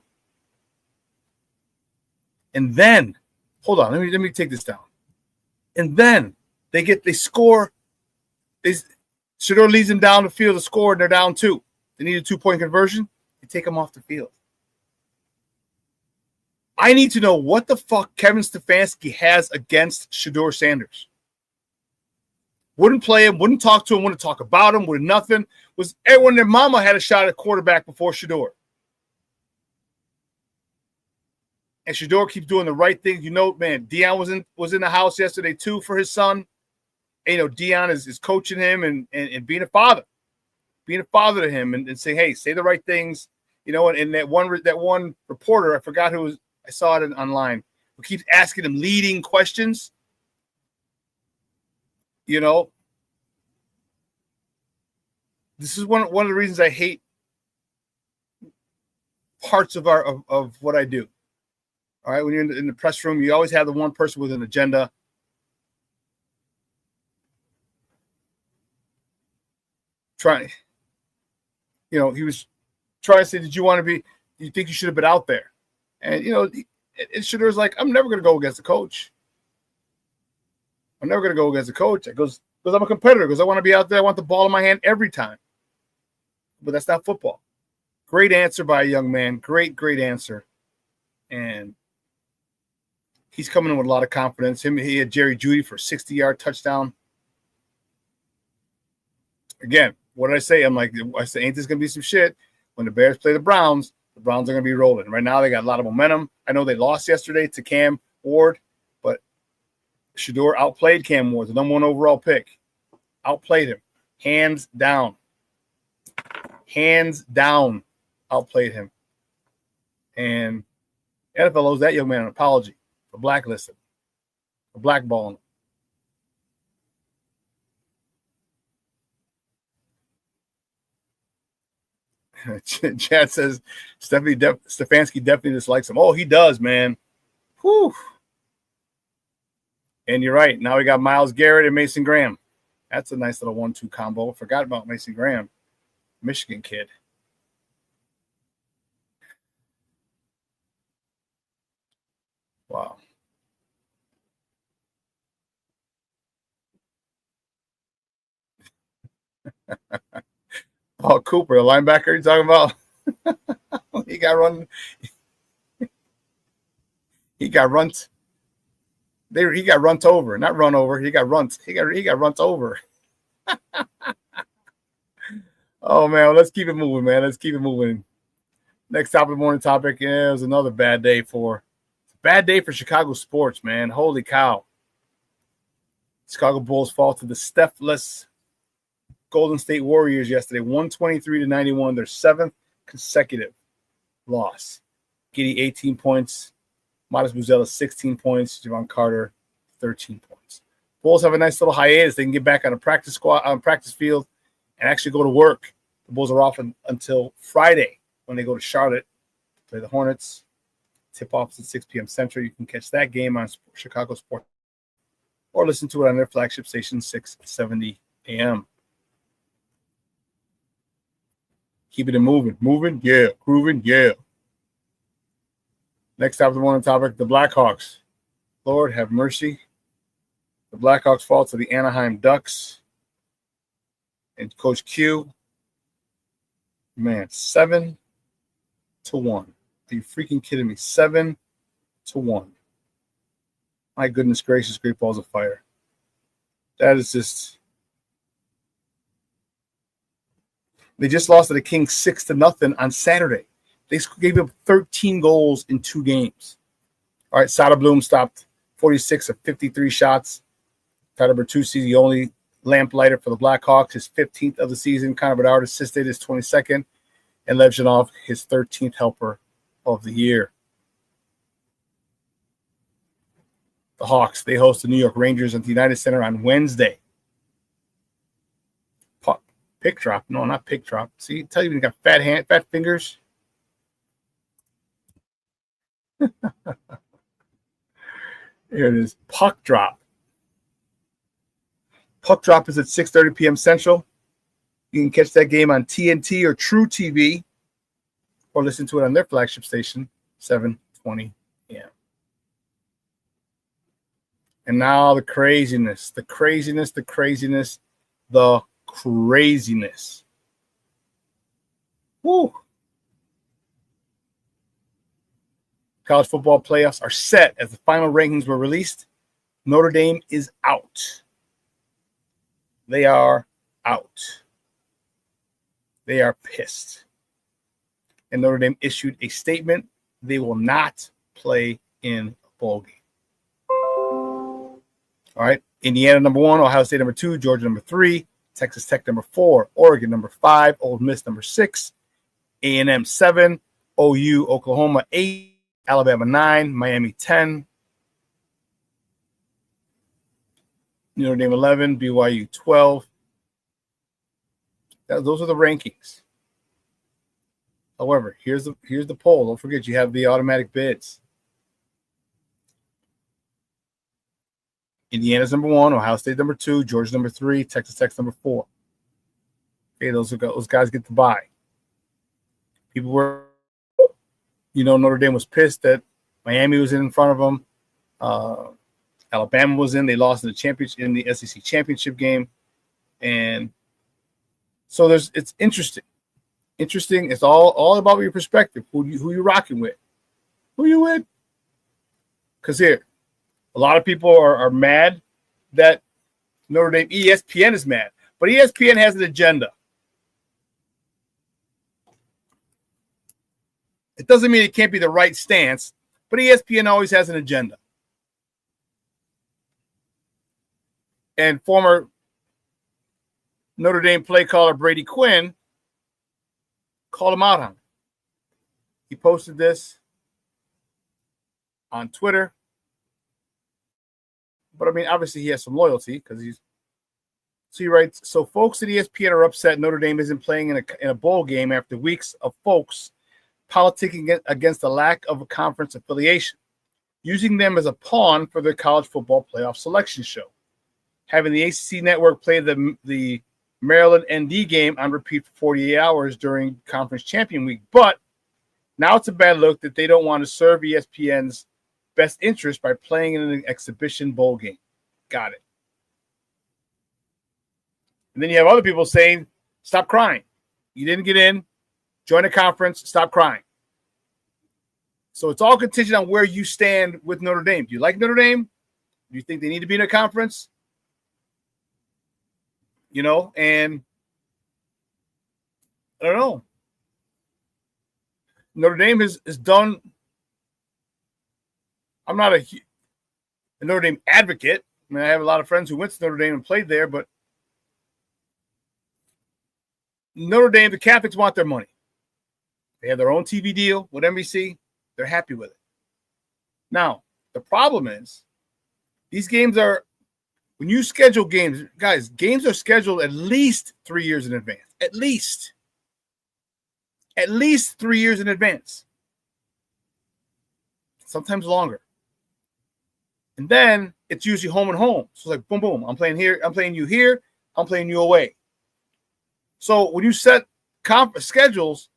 [SPEAKER 4] And then, hold on, let me take this down. And then they score. Shador leads them down the field to score, and they're down 2. They need a 2-point conversion. They take them off the field. I need to know what the fuck Kevin Stefanski has against Shador Sanders. Wouldn't play him, wouldn't talk to him, wouldn't talk about him, would nothing. Was everyone their mama had a shot at quarterback before Shador. And Shador keeps doing the right thing. You know, man, Deion was in the house yesterday too for his son. And, you know, Deion is coaching him and being a father to him and saying, hey, say the right things. You know, and that one reporter, I forgot who was. I saw it online. Who keeps asking him leading questions. You know, this is one of the reasons I hate parts of what I do. All right, when you're in the press room, you always have the one person with an agenda. He was trying to say, do you think you should have been out there? And, you know, Shador's like, I'm never going to go against the coach. I'm never going to go against the coach. It goes, because I'm a competitor, because I want to be out there. I want the ball in my hand every time. But that's not football. Great answer by a young man. Great answer. And he's coming in with a lot of confidence. He had Jerry Jeudy for a 60-yard touchdown. Again, what did I say? Ain't this going to be some shit? when the Bears play the Browns are going to be rolling. Right now, they got a lot of momentum. I know they lost yesterday to Cam Ward, but Shador outplayed Cam Ward, the number 1 overall pick. Outplayed him. Hands down. Hands down. Outplayed him. And NFL owes that young man an apology for blacklisting, for blackballing him. Chad says Stefanski definitely dislikes him. Oh, he does, man. Whew. And you're right. Now we got Myles Garrett and Mason Graham. That's a nice little 1-2 combo. Forgot about Mason Graham, Michigan kid. Wow. Paul Cooper, the linebacker you're talking about? He got run. He got run. He got run over, not run over. He got run. He got run over. Oh man, well, let's keep it moving, man. Let's keep it moving. Next top of the morning topic is another bad day for Chicago sports, man. Holy cow! Chicago Bulls fall to the Steph-less Golden State Warriors yesterday, 123-91. Their 7th consecutive loss. Giddey 18 points. Modest Buzella 16 points. Javon Carter 13 points. Bulls have a nice little hiatus. They can get back on a practice field and actually go to work. The Bulls are off until Friday when they go to Charlotte to play the Hornets. Tip-off is at 6 p.m. Central. You can catch that game on Chicago Sports or listen to it on their flagship station, 670 a.m. Keeping it moving, yeah, grooving, yeah. Next up, the morning topic, the Blackhawks. Lord have mercy. The Blackhawks fall to the Anaheim Ducks. And Coach Q, man, 7-1. Are you freaking kidding me? 7-1. My goodness gracious, great balls of fire. That is just. They just lost to the Kings 6-0 on Saturday. They gave up 13 goals in 2 games. All right, Soderblom stopped 46 of 53 shots. Tyler Bertuzzi, the only lamplighter for the Blackhawks, his 15th of the season. Connor Bedard assisted his 22nd. And Levchinov, his 13th helper of the year. The Hawks, they host the New York Rangers at the United Center on Wednesday. Pick drop. No, not pick drop. See, tell you when you got fat fingers. Here it is. Puck drop. Puck drop is at 6:30 p.m. Central. You can catch that game on TNT or True TV or listen to it on their flagship station, 7:20 a.m. And now the craziness. Woo. College football playoffs are set as the final rankings were released. Notre Dame is out. They are out. They are pissed. And Notre Dame issued a statement. They will not play in a bowl game. All right. Indiana, number 1. Ohio State, number 2. Georgia, number 3. Texas Tech, number 4. Oregon, number 5. Ole Miss, number 6. A&M, 7. OU, Oklahoma, 8. Alabama, 9. Miami, 10. Notre Dame, 11. BYU, 12. Those are the rankings. However, here's the poll. Don't forget, you have the automatic bids. Indiana's number 1, Ohio State number 2, Georgia number 3, Texas Tech's number 4. Okay, those guys get the bye. People were, Notre Dame was pissed that Miami was in front of them. Alabama was in. They lost in the SEC championship game, and so it's interesting. Interesting. It's all about your perspective. Who you rocking with? Who you with? Because here, a lot of people are mad that Notre Dame, ESPN is mad. But ESPN has an agenda. It doesn't mean it can't be the right stance, but ESPN always has an agenda. And former Notre Dame play caller Brady Quinn called him out on it. He posted this on Twitter. But, I mean, obviously he has some loyalty because he's – so he writes, so folks at ESPN are upset Notre Dame isn't playing in a bowl game after weeks of folks politicking against the lack of a conference affiliation, using them as a pawn for their college football playoff selection show. Having the ACC network play the Maryland ND game on repeat for 48 hours during Conference Champion Week. But now it's a bad look that they don't want to serve ESPN's best interest by playing in an exhibition bowl game. Got it. And then you have other people saying, stop crying. You didn't get in. Join a conference. Stop crying. So it's all contingent on where you stand with Notre Dame. Do you like Notre Dame? Do you think they need to be in a conference? You know, and I don't know. Notre Dame has done. I'm not a Notre Dame advocate. I mean, I have a lot of friends who went to Notre Dame and played there, but Notre Dame, the Catholics want their money. They have their own TV deal with NBC. They're happy with it. Now, the problem is these games are, when you schedule games, guys, games are scheduled at least 3 years in advance. At least 3 years in advance. Sometimes longer. And then it's usually home and home. So it's like, boom, boom. I'm playing here. I'm playing you here. I'm playing you away. So when you set schedules,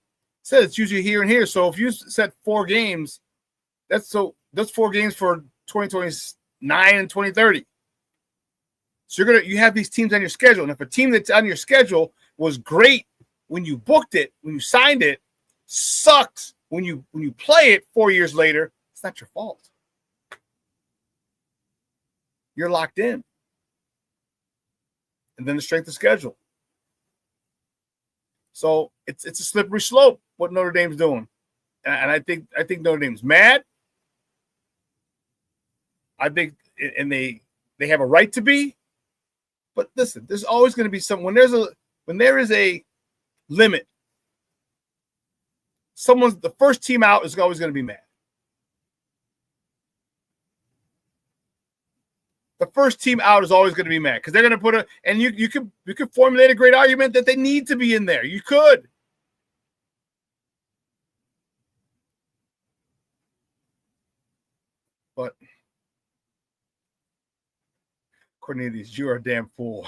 [SPEAKER 4] said it's usually here and here. So if you set 4 games, that's 4 games for 2029 and 2030. So you have these teams on your schedule. And if a team that's on your schedule was great when you booked it, when you signed it, sucks when you play it 4 years later, it's not your fault. You're locked in. And then the strength of schedule. So it's a slippery slope what Notre Dame's doing. And I think Notre Dame's mad. I think and they have a right to be. But listen, there's always going to be when there is a limit, the first team out is always going to be mad. The first team out is always going to be mad because they're going to put and you could formulate a great argument that they need to be in there. You could. But Cornelius, you are a damn fool.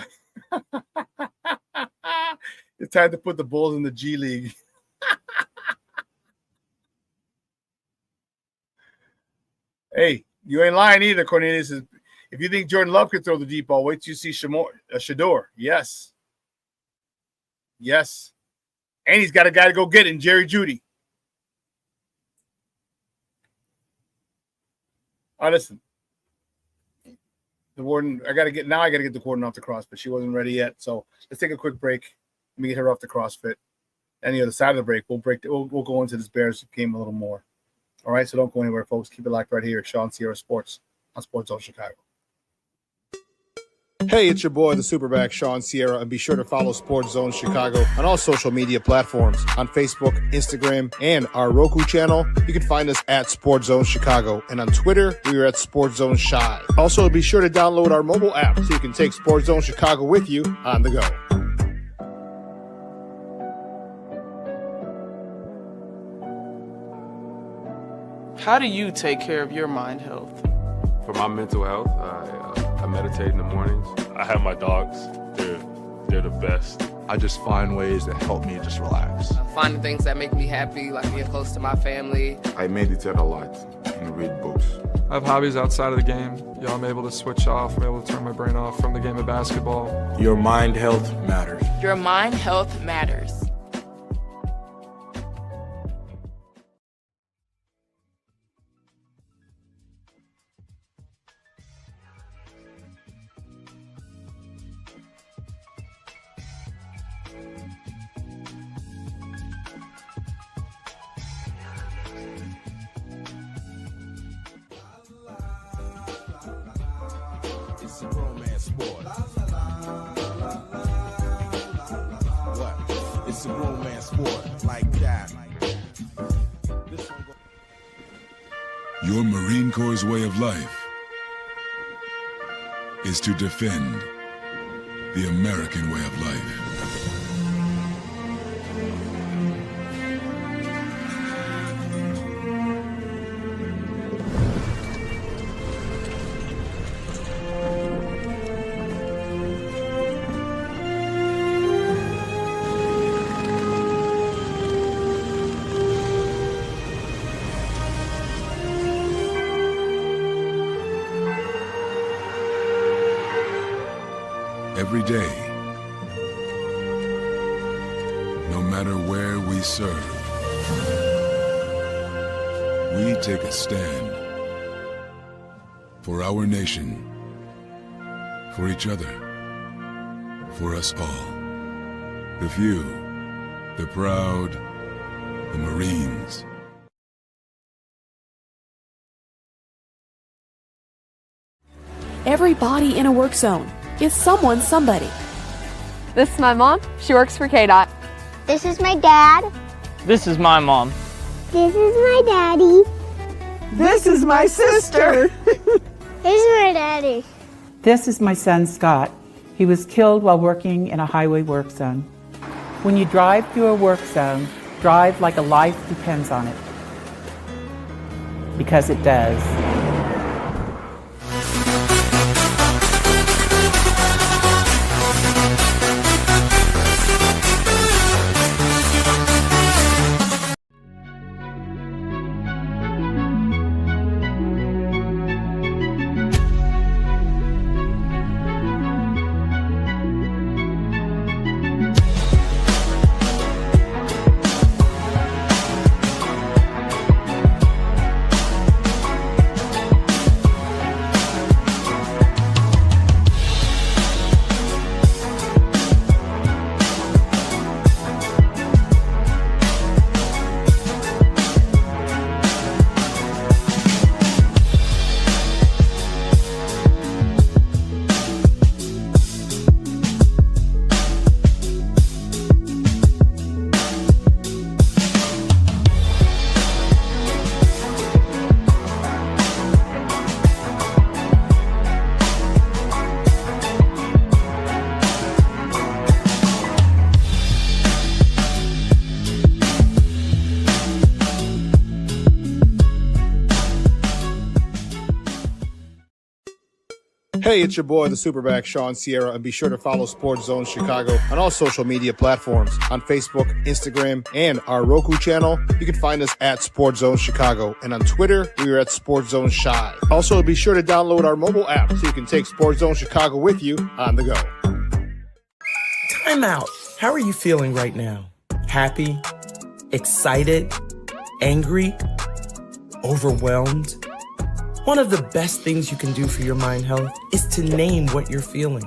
[SPEAKER 4] It's time to put the Bulls in the G League. Hey, you ain't lying either, Cornelius. If you think Jordan Love can throw the deep ball, wait till you see Shador. Yes. Yes. And he's got a guy to go get in Jerry Jeudy. All right, listen. The warden, I got to get the warden off the CrossFit. She wasn't ready yet. So let's take a quick break. Let me get her off the CrossFit. And the other side of the break, we'll go into this Bears game a little more. All right, so don't go anywhere, folks. Keep it locked right here at Shawn Sierra Sports on Sports Zone Chicago.
[SPEAKER 12] Hey, it's your boy, the SuperBack, Shawn Sierra, and be sure to follow Sports Zone Chicago on all social media platforms, on Facebook, Instagram, and our Roku channel. You can find us at Sports Zone Chicago, and on Twitter, we are at Sports Zone Shy. Also, be sure to download our mobile app so you can take Sports Zone Chicago with you on the go.
[SPEAKER 13] How do you take care of your mind health?
[SPEAKER 14] For my mental health, I meditate in the mornings. I have my dogs. They're the best. I just find ways that help me just relax.
[SPEAKER 13] Finding things that make me happy, like being close to my family.
[SPEAKER 14] I meditate a lot and read books.
[SPEAKER 15] I have hobbies outside of the game. I'm able to switch off. I'm able to turn my brain off from the game of basketball.
[SPEAKER 14] Your mind health matters.
[SPEAKER 13] Your mind health matters.
[SPEAKER 16] What? It's a romance sport like that.
[SPEAKER 17] Your Marine Corps' way of life is to defend the American way of life. Every day, no matter where we serve, we take a stand for our nation, for each other, for us all. The few, the proud, the Marines.
[SPEAKER 18] Every body in a work zone is someone's somebody.
[SPEAKER 10] This is my mom. She works for KDOT.
[SPEAKER 19] This is my dad.
[SPEAKER 20] This is my mom.
[SPEAKER 19] This is my daddy.
[SPEAKER 21] This is my sister.
[SPEAKER 19] This is my daddy.
[SPEAKER 22] This is my son, Scott. He was killed while working in a highway work zone. When you drive through a work zone, drive like a life depends on it. Because it does.
[SPEAKER 12] Hey, it's your boy, the SuperBack, Shawn Sierra, and be sure to follow Sports Zone Chicago on all social media platforms on Facebook, Instagram, and our Roku channel. You can find us at Sports Zone Chicago, and on Twitter, we are at Sports Zone Shy. Also, be sure to download our mobile app so you can take Sports Zone Chicago with you on the go.
[SPEAKER 21] Time out. How are you feeling right now? Happy? Excited? Angry? Overwhelmed? One of the best things you can do for your mind health is to name what you're feeling.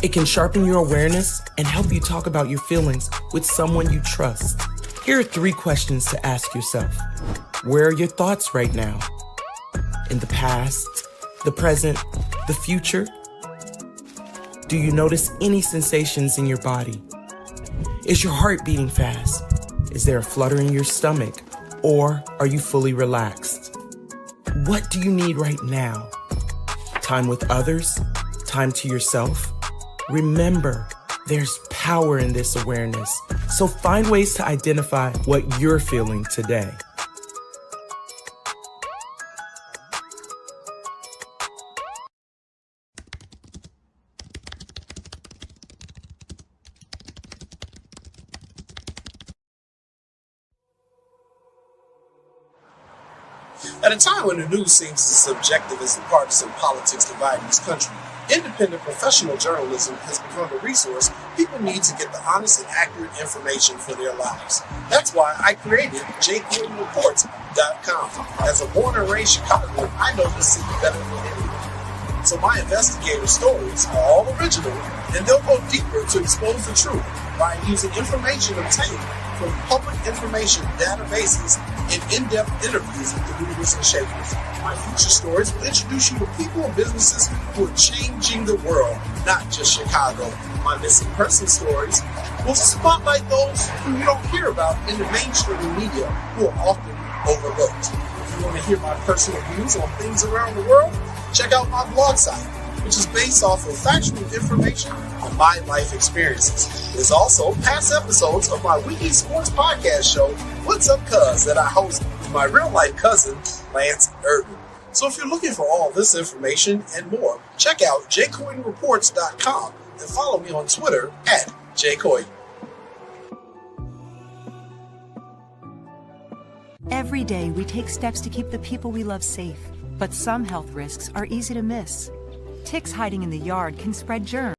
[SPEAKER 21] It can sharpen your awareness and help you talk about your feelings with someone you trust. Here are 3 questions to ask yourself. Where are your thoughts right now? In the past, the present, the future? Do you notice any sensations in your body? Is your heart beating fast? Is there a flutter in your stomach? Or are you fully relaxed? What do you need right now? Time with others? Time to yourself? Remember, there's power in this awareness. So find ways to identify what you're feeling today.
[SPEAKER 23] At a time when the news seems as subjective as the partisan politics dividing this country, independent professional journalism has become a resource people need to get the honest and accurate information for their lives. That's why I created JGortonReports.com. As a born and raised Chicagoan, I know this city better than anyone. So my investigative stories are all original, and they'll go deeper to expose the truth by using information obtained from public information databases and in-depth interviews with the movers and shakers. My Future Stories will introduce you to people and businesses who are changing the world, not just Chicago. My Missing Person Stories will spotlight those who you don't hear about in the mainstream media who are often overlooked. If you want to hear my personal views on things around the world, check out my blog site, which is based off of factual information on my life experiences. There's also past episodes of my weekly sports podcast show, What's Up Cuz, that I host with my real-life cousin, Lance Urban. So if you're looking for all this information and more, check out jcoydenreports.com and follow me on Twitter at jcoyden.
[SPEAKER 7] Every day, we take steps to keep the people we love safe, but some health risks are easy to miss. Ticks hiding in the yard can spread germs.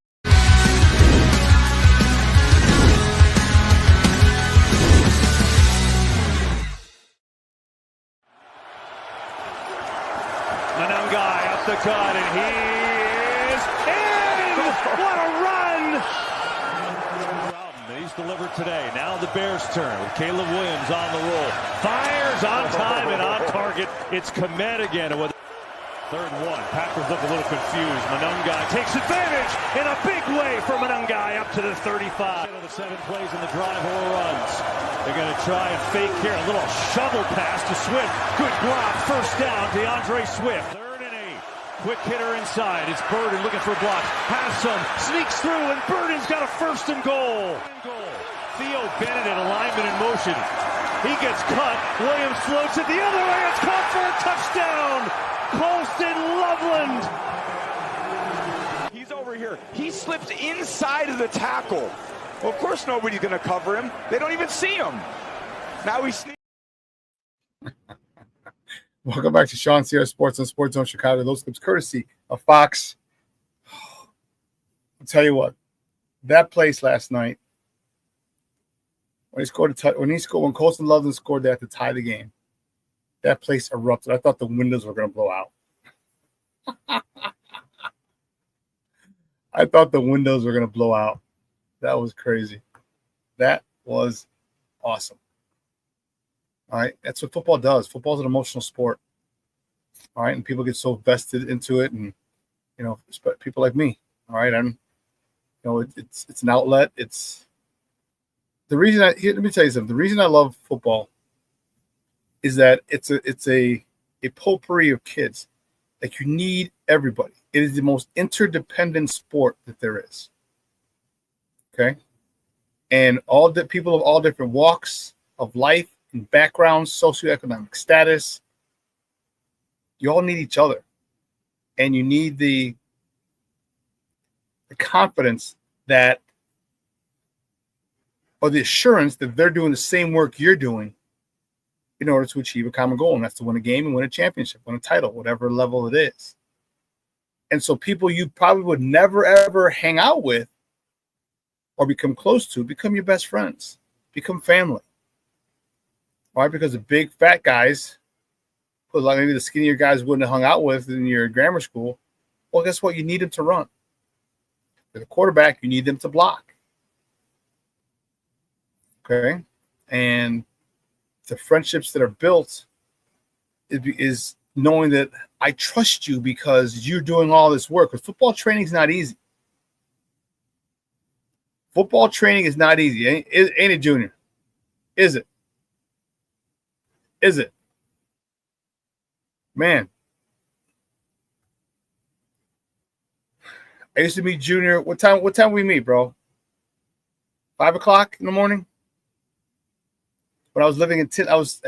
[SPEAKER 2] Manungai up the cut, and he is in! What a run! He's delivered today. Now the Bears' turn with Caleb Williams on the roll. Fires on time and on target. It's Komet again. And with 3rd and 1. Packers look a little confused. Manungai takes advantage in a big way for Manungai up to the 35. Of the 7 plays in the drive or runs. They're going to try and fake here. A little shovel pass to Swift. Good block. First down. DeAndre Swift. 3rd and 8. Quick hitter inside. It's Burden looking for a block. Has some. Sneaks through, and Burden's got a 1st and goal. Theo Bennett in alignment in motion. He gets cut. Williams floats it the other way. It's caught for a touchdown. Colston Loveland.
[SPEAKER 11] He's over here. He slipped inside of the tackle. Well, of course nobody's going to cover him. They don't even see him. Now he's sneaking.
[SPEAKER 4] Welcome back to Shawn Sierra Sports on Sports Zone Chicago. Those clips courtesy of Fox. I'll tell you what, that place last night, when Colston Loveland scored that to tie the game, that place erupted. I thought the windows were going to blow out. I thought the windows were going to blow out. That was crazy. That was awesome. All right. That's what football does. Football is an emotional sport. All right. And people get so vested into it. And, you know, people like me. All right. It's an outlet. It's the reason let me tell you something. The reason I love football is that it's a potpourri of kids. Like, you need everybody. It is the most interdependent sport that there is. Okay. And all the people of all different walks of life and backgrounds, socioeconomic status, you all need each other. And you need the confidence that, or the assurance that they're doing the same work you're doing in order to achieve a common goal. And that's to win a game and win a championship, win a title, whatever level it is. And so people you probably would never, ever hang out with or become close to become your best friends, become family. Why? Because the big fat guys, like maybe the skinnier guys wouldn't have hung out with in your grammar school. Well, guess what? You need them to run. For the quarterback, you need them to block. Okay? And the friendships that are built is knowing that I trust you because you're doing all this work. Because football training is not easy. Football training is not easy. Ain't it, Junior? Is it? Is it? Man. I used to meet Junior. What time we meet, bro? 5 o'clock in the morning? When I was living in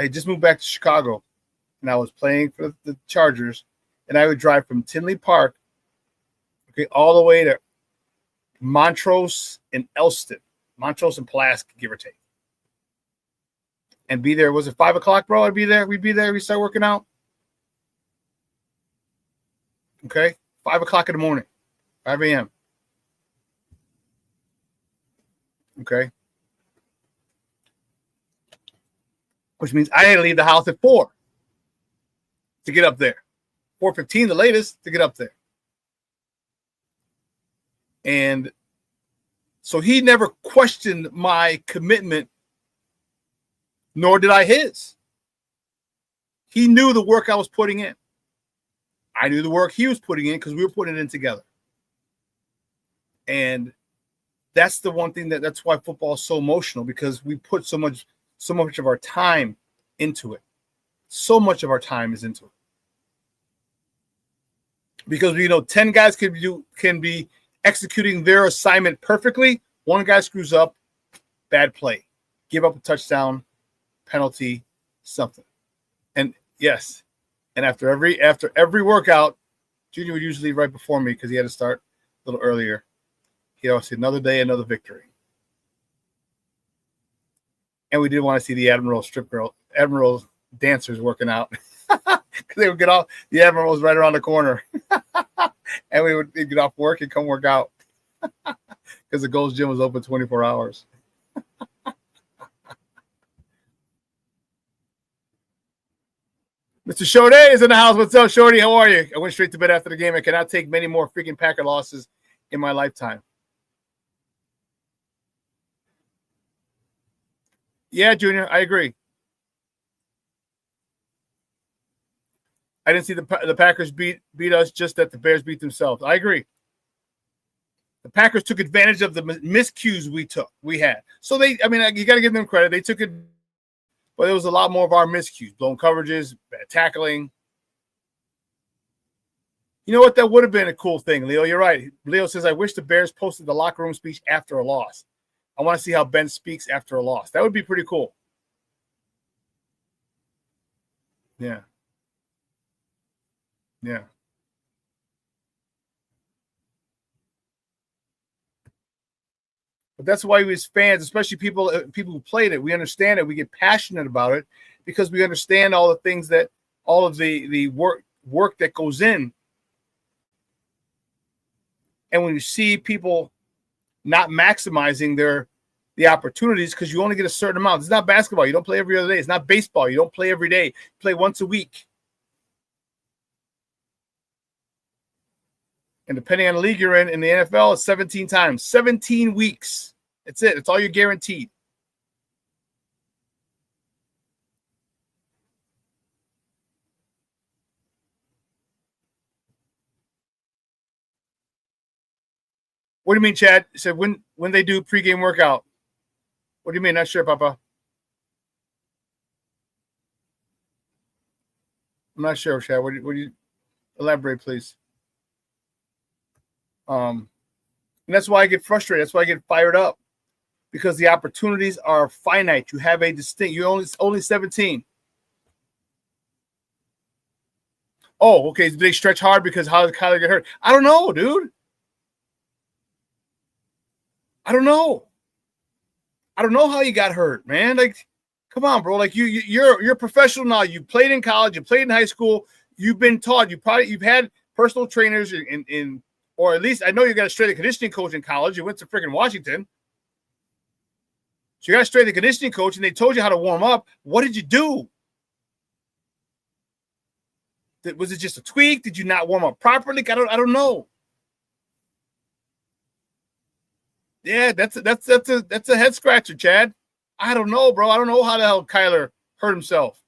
[SPEAKER 4] I just moved back to Chicago, and I was playing for the Chargers, and I would drive from Tinley Park, okay, all the way to Montrose and Elston, Montrose and Pulaski, give or take, and be there. Was it 5 o'clock, bro? I'd be there. We'd be there. We start working out. Okay, 5 o'clock in the morning, 5 a.m. Okay. Which means I had to leave the house at 4 to get up there. 4:15, the latest, to get up there. And so he never questioned my commitment, nor did I his. He knew the work I was putting in. I knew the work he was putting in because we were putting it in together. And that's the one thing that's why football is so emotional, because we put so much of our time into it. So much of our time is into it. Because 10 guys can be executing their assignment perfectly. One guy screws up, bad play, give up a touchdown, penalty, something. And yes, and after every workout, Junior would usually right before me because he had to start a little earlier. He'd always say, another day, another victory. And we did want to see the Admiral dancers working out. Because they would get off, the Admiral was right around the corner. And we'd get off work and come work out. Because the Gold's Gym was open 24 hours. Mr. Shorty is in the house. What's up, Shorty? How are you? I went straight to bed after the game. I cannot take many more freaking Packer losses in my lifetime. Yeah, Junior, I agree. I didn't see the Packers beat us, just that the Bears beat themselves. I agree. The Packers took advantage of the miscues we had. So you got to give them credit. They took it, but there was a lot more of our miscues, blown coverages, bad tackling. You know what? That would have been a cool thing, Leo. You're right. Leo says, I wish the Bears posted the locker room speech after a loss. I want to see how Ben speaks after a loss. That would be pretty cool. Yeah. Yeah. But that's why we as fans, especially people who played it, we understand it. We get passionate about it because we understand all the things all of the work that goes in. And when you see people not maximizing the opportunities, because you only get a certain amount. It's not basketball. You don't play every other day. It's not baseball. You don't play every day. You play once a week. And depending on the league you're in the NFL, it's 17 times. 17 weeks. That's it. That's all you're guaranteed. What do you mean, Chad? He said when they do pregame workout. What do you mean? Not sure, Papa. I'm not sure, Chad. What do you elaborate, please? And that's why I get frustrated. That's why I get fired up, because the opportunities are finite. You have you're only 17. Oh, okay. Did they stretch hard because how did Kyler get hurt? I don't know, dude. I don't know how you got hurt, man. Like, come on, bro. Like you're a professional now. You played in college. You played in high school. You've been taught. You've had personal trainers in or at least I know you got a strength and conditioning coach in college. You went to freaking Washington. So you got a strength and conditioning coach, and they told you how to warm up. What did you do? Was it just a tweak? Did you not warm up properly? I don't know. Yeah, that's a head scratcher, Chad. I don't know, bro. I don't know how the hell Kyler hurt himself.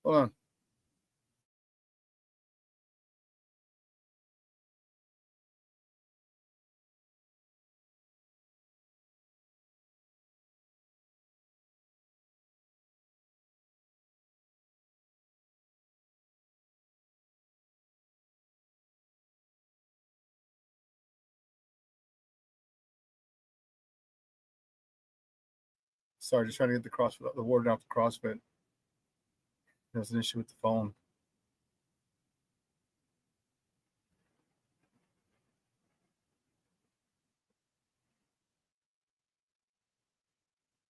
[SPEAKER 4] Hold on. Sorry, just trying to get the word off the CrossFit. There's an issue with the phone.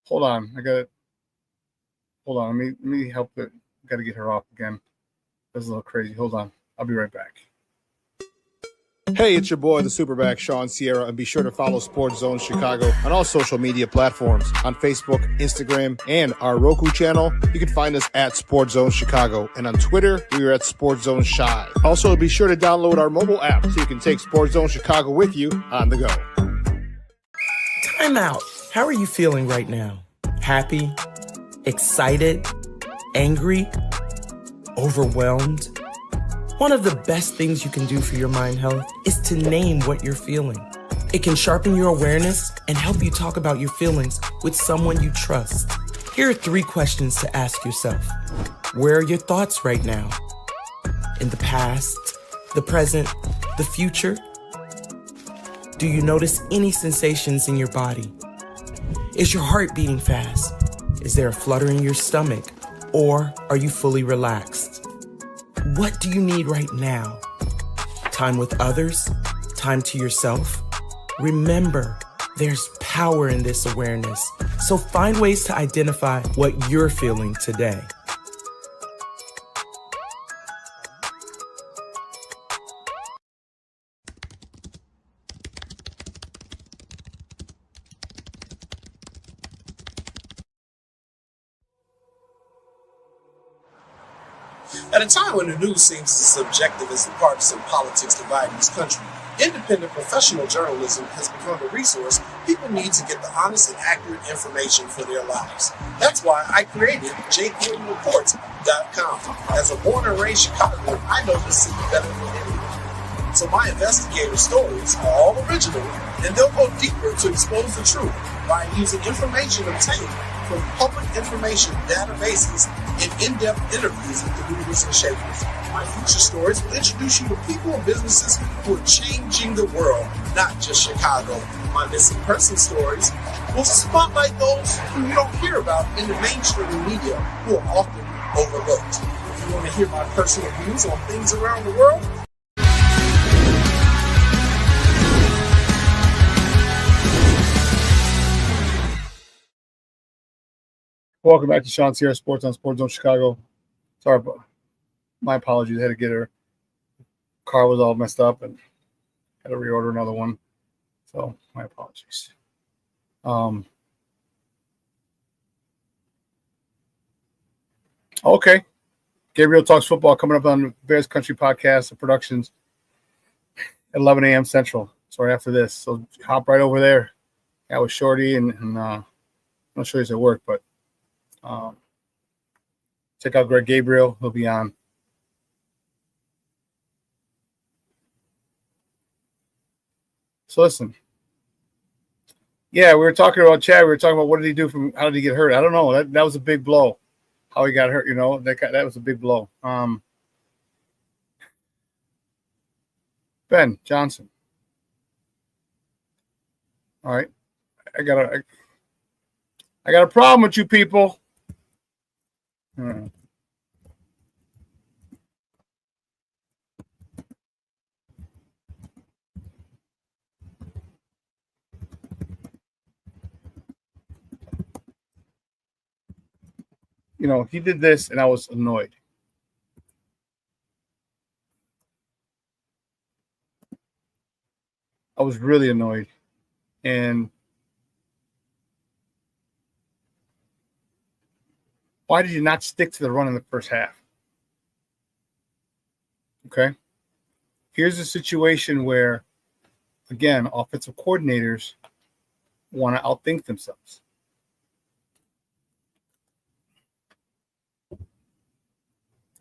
[SPEAKER 4] Hold on. Hold on. Let me help it. Got to get her off again. That's a little crazy. Hold on. I'll be right back.
[SPEAKER 12] Hey, it's your boy, the SuperBack, Shawn Sierra, and be sure to follow Sports Zone Chicago on all social media platforms, on Facebook, Instagram, and our Roku channel. You can find us at Sports Zone Chicago, and on Twitter, we are at Sports Zone Shy. Also, be sure to download our mobile app so you can take Sports Zone Chicago with you on the go.
[SPEAKER 21] Time out. How are you feeling right now? Happy? Excited? Angry? Overwhelmed? One of the best things you can do for your mind health is to name what you're feeling. It can sharpen your awareness and help you talk about your feelings with someone you trust. Here are 3 questions to ask yourself. Where are your thoughts right now? In the past, the present, the future? Do you notice any sensations in your body? Is your heart beating fast? Is there a flutter in your stomach? Or are you fully relaxed? What do you need right now? Time with others? Time to yourself? Remember, there's power in this awareness. So find ways to identify what you're feeling today.
[SPEAKER 23] At a time when the news seems as subjective as the partisan politics dividing this country, independent professional journalism has become a resource people need to get the honest and accurate information for their lives. That's why I created JGortonReports.com. As a born and raised Chicagoan, I know this city better than anyone. So my investigative stories are all original, and they'll go deeper to expose the truth by using information obtained from public information databases and in-depth interviews with the movers and shakers. My future stories will introduce you to people and businesses who are changing the world, not just Chicago. My missing person stories will spotlight those who you don't hear about in the mainstream media, who are often overlooked. If you want to hear my personal views on things around the world,
[SPEAKER 4] Welcome back to ShawnSierraSports on Sports Zone Chicago. Sorry, but my apologies. I had to get her car was all messed up and had to reorder another one. So my apologies. Okay. Gabriel Talks Football coming up on Bears Country Podcast and Productions at 11 a.m. Central. So right after this. So hop right over there. That was Shorty and I'm not sure he's at work, but check out Greg Gabriel. He'll be on. So listen. Yeah, we were talking about Chad. We were talking about what did he do how did he get hurt? I don't know. That was a big blow. How he got hurt, that was a big blow. Ben Johnson. All right. I got a problem with you people. He did this, and I was annoyed. I was really annoyed. And why did you not stick to the run in the first half? Okay. Here's a situation where, again, offensive coordinators want to outthink themselves.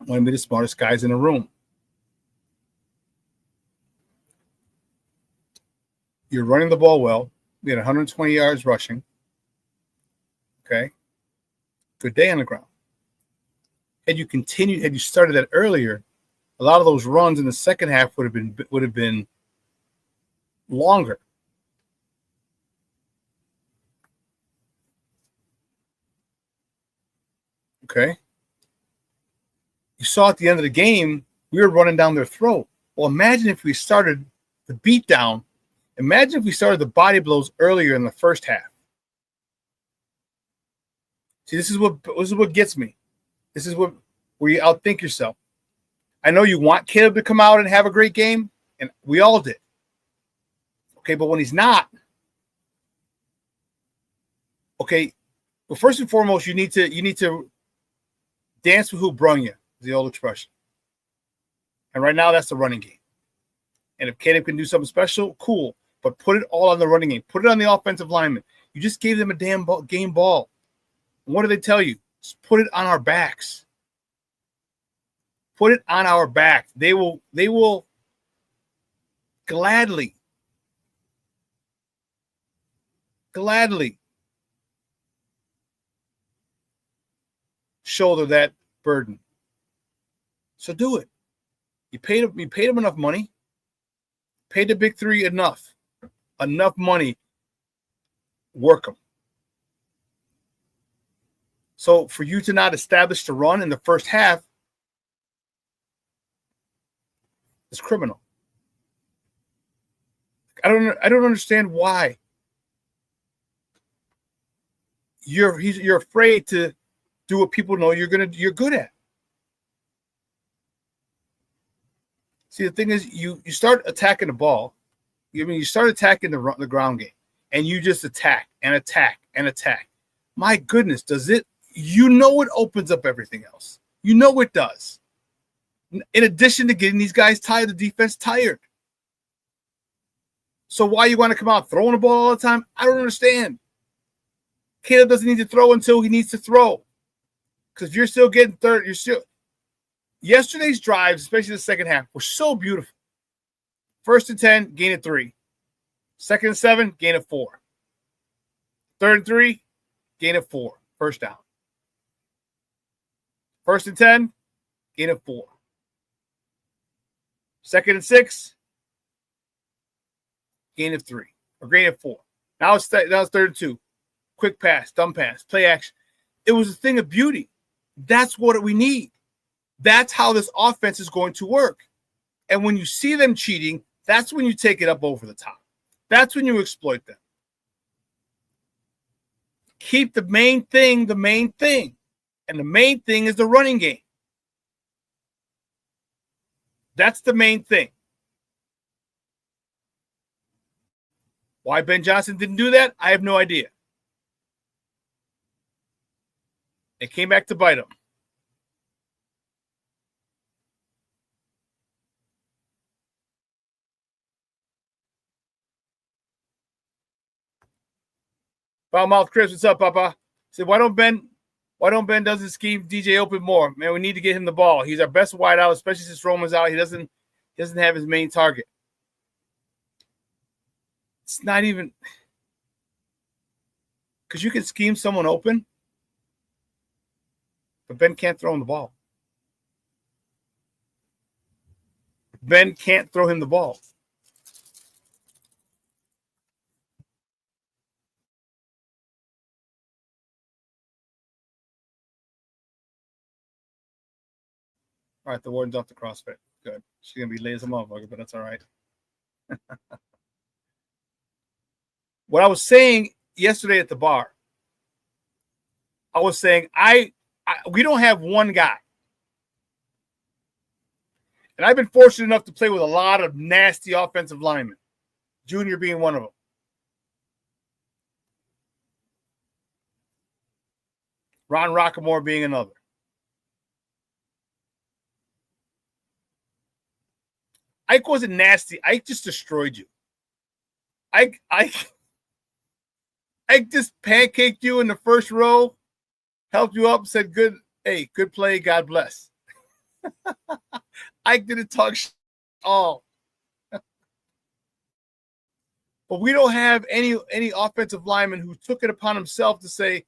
[SPEAKER 4] Want to be the smartest guys in the room. You're running the ball well. We had 120 yards rushing. Okay. Good day on the ground. Had you started that earlier, a lot of those runs in the second half would have been longer. Okay. You saw at the end of the game, we were running down their throat. Well, imagine if we started the beatdown. Imagine if we started the body blows earlier in the first half. See, this is what gets me. This is where you outthink yourself. I know you want Caleb to come out and have a great game, and we all did. Okay, but when he's not, okay, well, first and foremost, you need to dance with who brung you, is the old expression. And right now, that's the running game. And if Caleb can do something special, cool. But put it all on the running game. Put it on the offensive lineman. You just gave them a damn game ball. And what do they tell you? Just put it on our backs. Put it on our back. They will gladly shoulder that burden. So do it. You paid them enough money. Paid the big three enough money. Work them. So for you to not establish the run in the first half is criminal. I don't understand why you're afraid to do what people know you're good at. See, the thing is, you start attacking the ball. You start attacking the ground game, and you just attack and attack and attack. My goodness, does it? You know it opens up everything else. You know it does. In addition to getting these guys tired, the defense tired. So why you want to come out throwing the ball all the time? I don't understand. Caleb doesn't need to throw until he needs to throw. Because if you're still getting third, yesterday's drives, especially the second half, were so beautiful. 1st and 10, gain of 3. 2nd and 7, gain of 4. 3rd and 3, gain of 4. First down. 1st and 10, gain of 4. 2nd and 6, gain of 3. Or gain of 4. Now it's 3rd and 2. Quick pass, dumb pass, play action. It was a thing of beauty. That's what we need. That's how this offense is going to work. And when you see them cheating, that's when you take it up over the top. That's when you exploit them. Keep the main thing the main thing. And the main thing is the running game. That's the main thing. Why Ben Johnson didn't do that, I have no idea. It came back to bite him. Foulmouth Chris, what's up, Papa? Said, why don't Ben doesn't scheme DJ open more? Man, we need to get him the ball. He's our best wideout, especially since Roman's out. He doesn't have his main target. It's not even because you can scheme someone open, but Ben can't throw him the ball. Ben can't throw him the ball. All right, the warden's off the CrossFit. Good. She's going to be late as a motherfucker, but that's all right. What I was saying yesterday at the bar, I was saying we don't have one guy. And I've been fortunate enough to play with a lot of nasty offensive linemen, Junior being one of them. Ron Rockamore being another. Ike wasn't nasty. Ike just destroyed you. Ike just pancaked you in the first row, helped you up, said, good play, God bless. Ike didn't talk shit at all. But we don't have any offensive lineman who took it upon himself to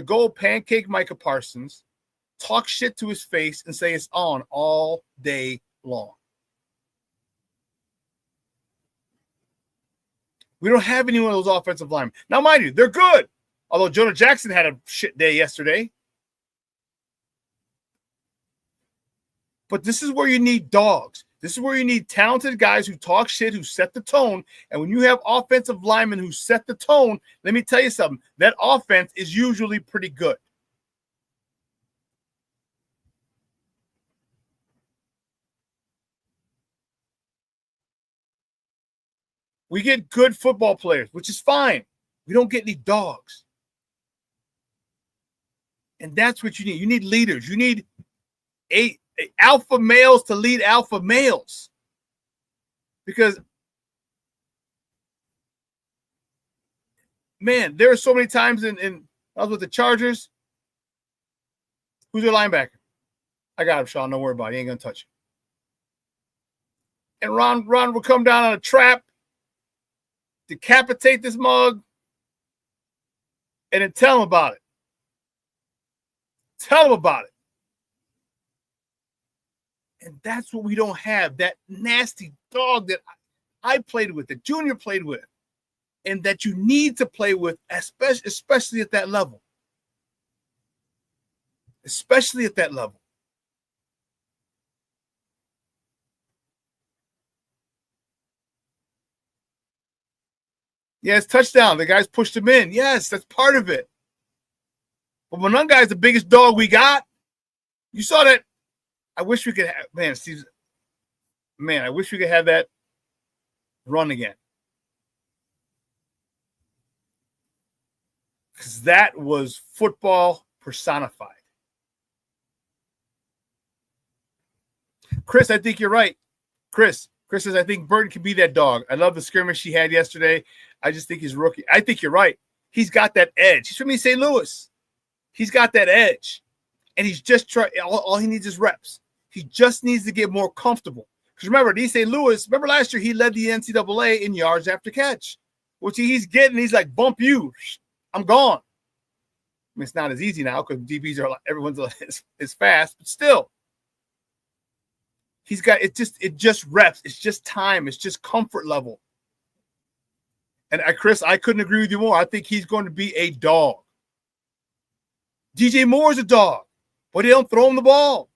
[SPEAKER 4] go pancake Micah Parsons, talk shit to his face, and say it's on all day long. We don't have any one of those offensive linemen. Now, mind you, they're good. Although Jonah Jackson had a shit day yesterday. But this is where you need dogs. This is where you need talented guys who talk shit, who set the tone. And when you have offensive linemen who set the tone, let me tell you something. That offense is usually pretty good. We get good football players, which is fine. We don't get any dogs. And that's what you need. You need leaders. You need alpha males to lead alpha males. Because, man, there are so many times I was with the Chargers. Who's their linebacker? I got him, Shawn. Don't worry about it. He ain't going to touch you. And Ron will come down on a trap, decapitate this mug, and then tell him about it. Tell him about it. And that's what we don't have. That nasty dog that I played with, that Junior played with, and that you need to play with, especially at that level. Especially at that level. Yes, touchdown. The guys pushed him in. Yes, that's part of it. But Monungai is the biggest dog we got. You saw that. I wish we could have, I wish we could have that run again. Because that was football personified. Chris, I think you're right. Chris says, I think Burton can be that dog. I love the skirmish he had yesterday. I just think he's rookie. I think you're right. He's got that edge. He's from East St. Louis. He's got that edge. And he's just trying. All he needs is reps. He just needs to get more comfortable. Because remember, at East St. Louis, remember last year he led the NCAA in yards after catch, which he's getting. He's like, bump you. I'm gone. I mean, it's not as easy now because DBs are like, everyone's is fast, but still. He's got it just reps. It's just time. It's just comfort level. And Chris, I couldn't agree with you more. I think he's going to be a dog. DJ Moore's a dog, but they don't throw him the ball.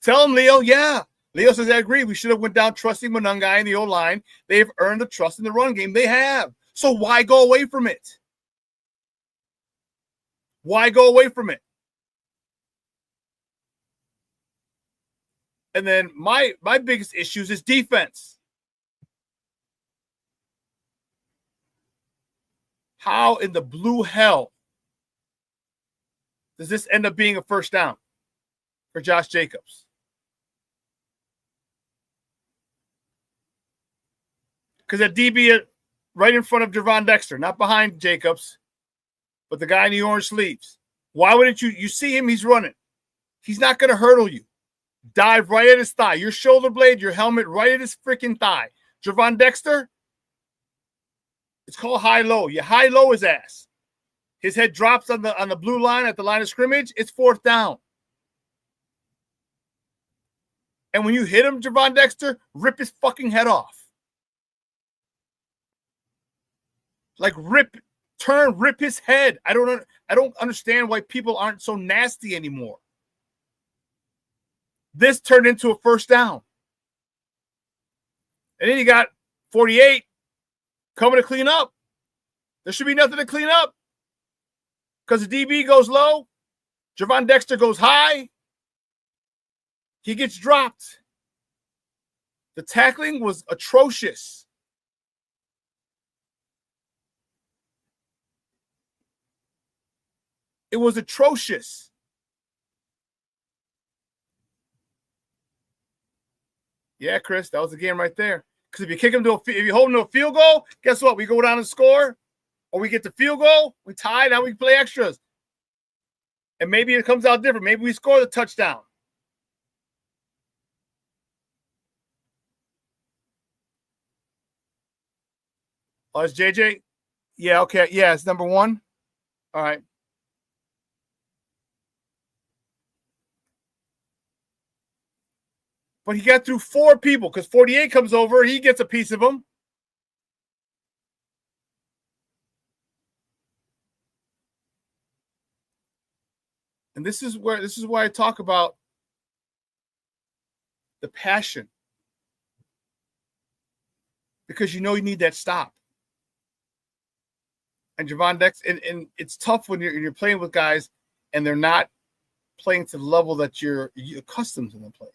[SPEAKER 4] Tell him, Leo. Yeah. Leo says, I agree. We should have went down trusting Monungai in the O-line. They've earned the trust in the run game. They have. So why go away from it? Why go away from it? And then my biggest issues is defense. How in the blue hell does this end up being a first down for Josh Jacobs? Because that DB right in front of Gervon Dexter, not behind Jacobs, but the guy in the orange sleeves. Why wouldn't you see him? He's running. He's not going to hurdle you. Dive right at his thigh. Your shoulder blade, your helmet right at his freaking thigh. Gervon Dexter, it's called high-low. You high-low his ass. His head drops on the blue line at the line of scrimmage. It's fourth down. And when you hit him, Gervon Dexter, rip his fucking head off. Like rip his head. I don't understand why people aren't so nasty anymore. This turned into a first down. And then you got 48 coming to clean up. There should be nothing to clean up. Because the DB goes low. Gervon Dexter goes high. He gets dropped. The tackling was atrocious. It was atrocious. Yeah, Chris, that was the game right there. Because if you kick him if you hold him to a field goal, guess what? We go down and score, or we get the field goal, we tie, now we play extras. And maybe it comes out different. Maybe we score the touchdown. Oh, it's JJ? Yeah, okay. Yeah, it's number 1. All right. But he got through 4 people because 48 comes over. He gets a piece of them. And this is why I talk about the passion. Because you need that stop. And Gervon Dexter, and it's tough when you're playing with guys and they're not playing to the level that you're accustomed to them playing.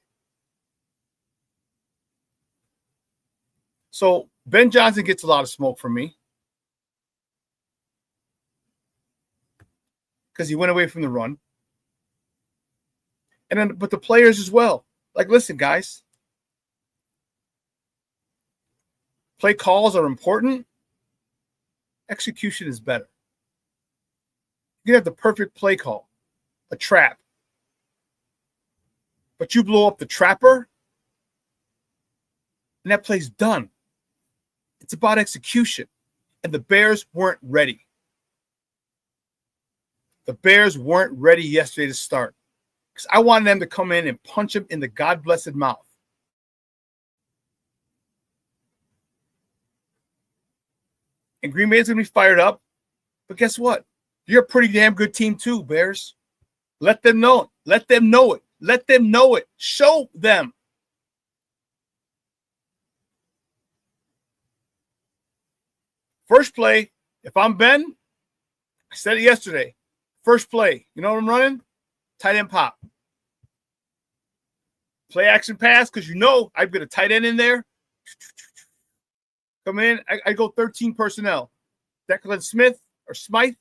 [SPEAKER 4] So Ben Johnson gets a lot of smoke from me because he went away from the run. And then, but the players as well. Like, listen, guys, play calls are important. execution is better. You can have the perfect play call, a trap, but you blow up the trapper, and that play's done. It's about execution, and the Bears weren't ready. The Bears weren't ready yesterday to start because I wanted them to come in and punch him in the God-blessed mouth. And Green Bay's going to be fired up, but guess what? You're a pretty damn good team too, Bears. Let them know it. Let them know it. Let them know it. Show them. First play, if I'm Ben, I said it yesterday. First play, you know what I'm running? Tight end pop. Play action pass, because you know I've got a tight end in there. Come in, I go 13 personnel. Declan Smith or Smythe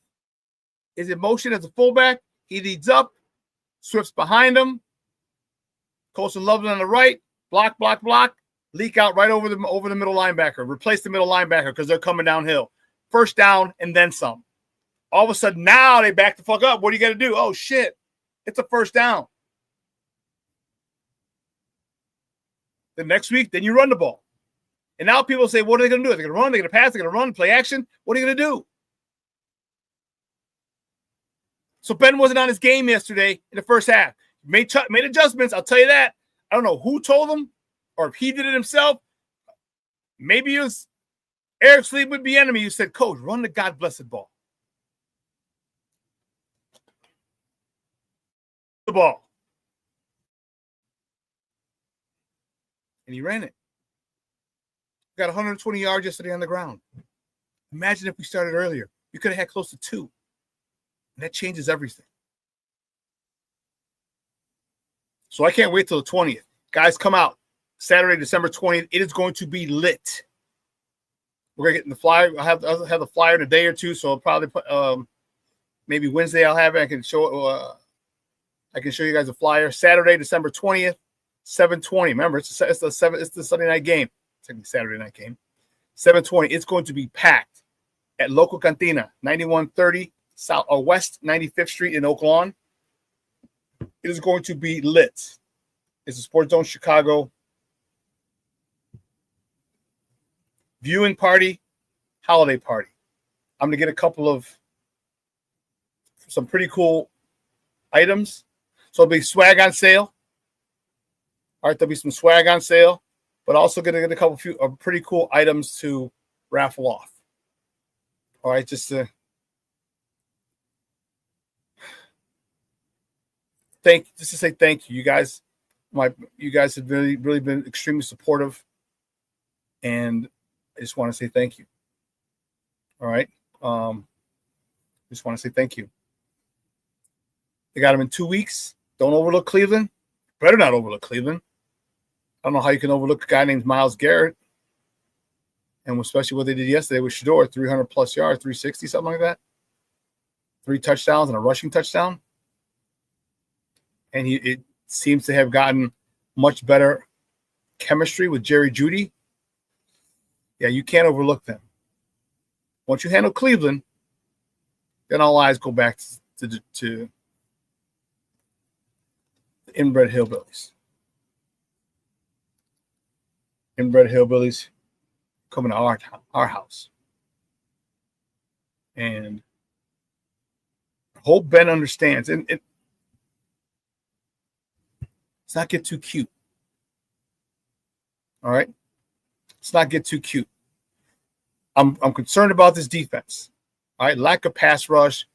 [SPEAKER 4] is in motion as a fullback. He leads up. Swift's behind him. Colson Loveland on the right. Block, block, block. Leak out right over the middle linebacker. Replace the middle linebacker because they're coming downhill. First down and then some. All of a sudden, now they back the fuck up. What do you got to do? Oh, shit. It's a first down. The next week, then you run the ball. And now people say, what are they going to do? Are they going to run? They're going to pass? They're going to run? Play action? What are you going to do? So Ben wasn't on his game yesterday in the first half. Made adjustments. I'll tell you that. I don't know who told him or if he did it himself. Maybe it was Eric Sleep would be enemy who said, Coach, run the God-blessed ball. The ball. And he ran it. Got 120 yards yesterday on the ground. Imagine if we started earlier. We could have had close to 2. And that changes everything. So I can't wait till the 20th. Guys, come out. Saturday, December 20th. It is going to be lit. We're going to get in the flyer. I'll have the flyer in a day or two, so I'll probably put maybe Wednesday I'll have it. I can show you guys a flyer. Saturday, December 20th, 7:20. Remember, it's the Sunday night game. It's going to be Saturday night game. 7:20. It's going to be packed at Local Cantina, 9130 South or West 95th Street in Oak Lawn. It is going to be lit. It's a Sports Zone Chicago viewing party, holiday party. I'm going to get a couple of some pretty cool items. So there'll be swag on sale. All right, there'll be some swag on sale, but also going to get a couple of pretty cool items to raffle off. All right, just to say thank you. You guys have really been extremely supportive, and I just want to say thank you. All right, just want to say thank you. They got them in 2 weeks. Don't overlook Cleveland. Better not overlook Cleveland. I don't know how you can overlook a guy named Myles Garrett, and especially what they did yesterday with Shador, 300-plus yards, 360, something like that. 3 touchdowns and a rushing touchdown. And it seems to have gotten much better chemistry with Jerry Jeudy. Yeah, you can't overlook them. Once you handle Cleveland, then all eyes go back to the inbred hillbillies. Inbred hillbillies coming to our house. And I hope Ben understands. And let's not get too cute. All right? Let's not get too cute. I'm concerned about this defense. All right? Lack of pass rush.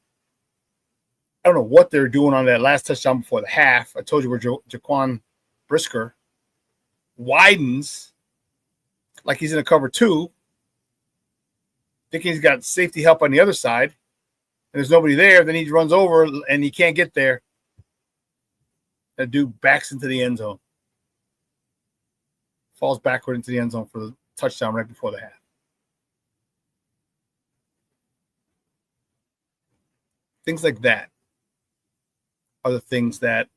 [SPEAKER 4] I don't know what they're doing on that last touchdown before the half. I told you where Jaquan Brisker widens like he's in a cover 2, thinking he's got safety help on the other side, and there's nobody there. Then he runs over, and he can't get there. That dude backs into the end zone. Falls backward into the end zone for the touchdown right before the half. Things like that are the things that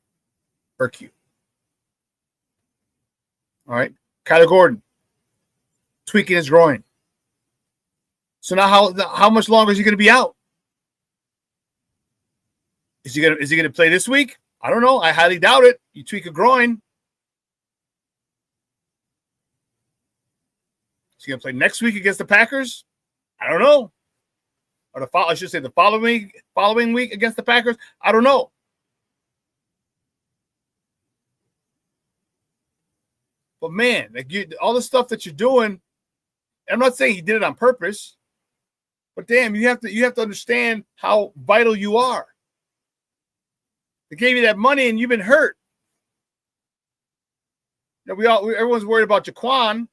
[SPEAKER 4] irk you. All right? Kyler Gordon tweaking his groin. So now how much longer is he going to be out? Is he going to play this week? I don't know. I highly doubt it. You tweak a groin. Is he going to play next week against the Packers? I don't know. Or I should say the following week against the Packers? I don't know. But man, like all the stuff that you're doing, I'm not saying he did it on purpose, but damn, you have to understand how vital you are. They gave you that money and you've been hurt. You know, everyone's worried about Jaquan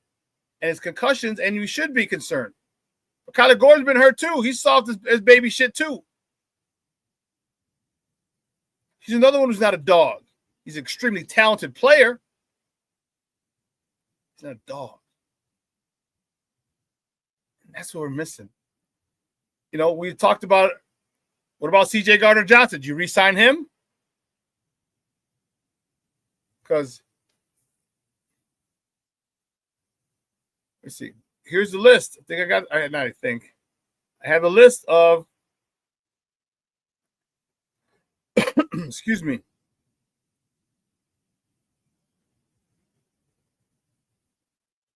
[SPEAKER 4] and his concussions, and you should be concerned. But Kyler Gordon's been hurt too. He's soft as baby shit too. He's another one who's not a dog. He's an extremely talented player. He's not a dog. And that's what we're missing. You know, we talked about, what about C.J. Gardner-Johnson? Did you re-sign him? Because, let's see. Here's the list. I have a list of, excuse me.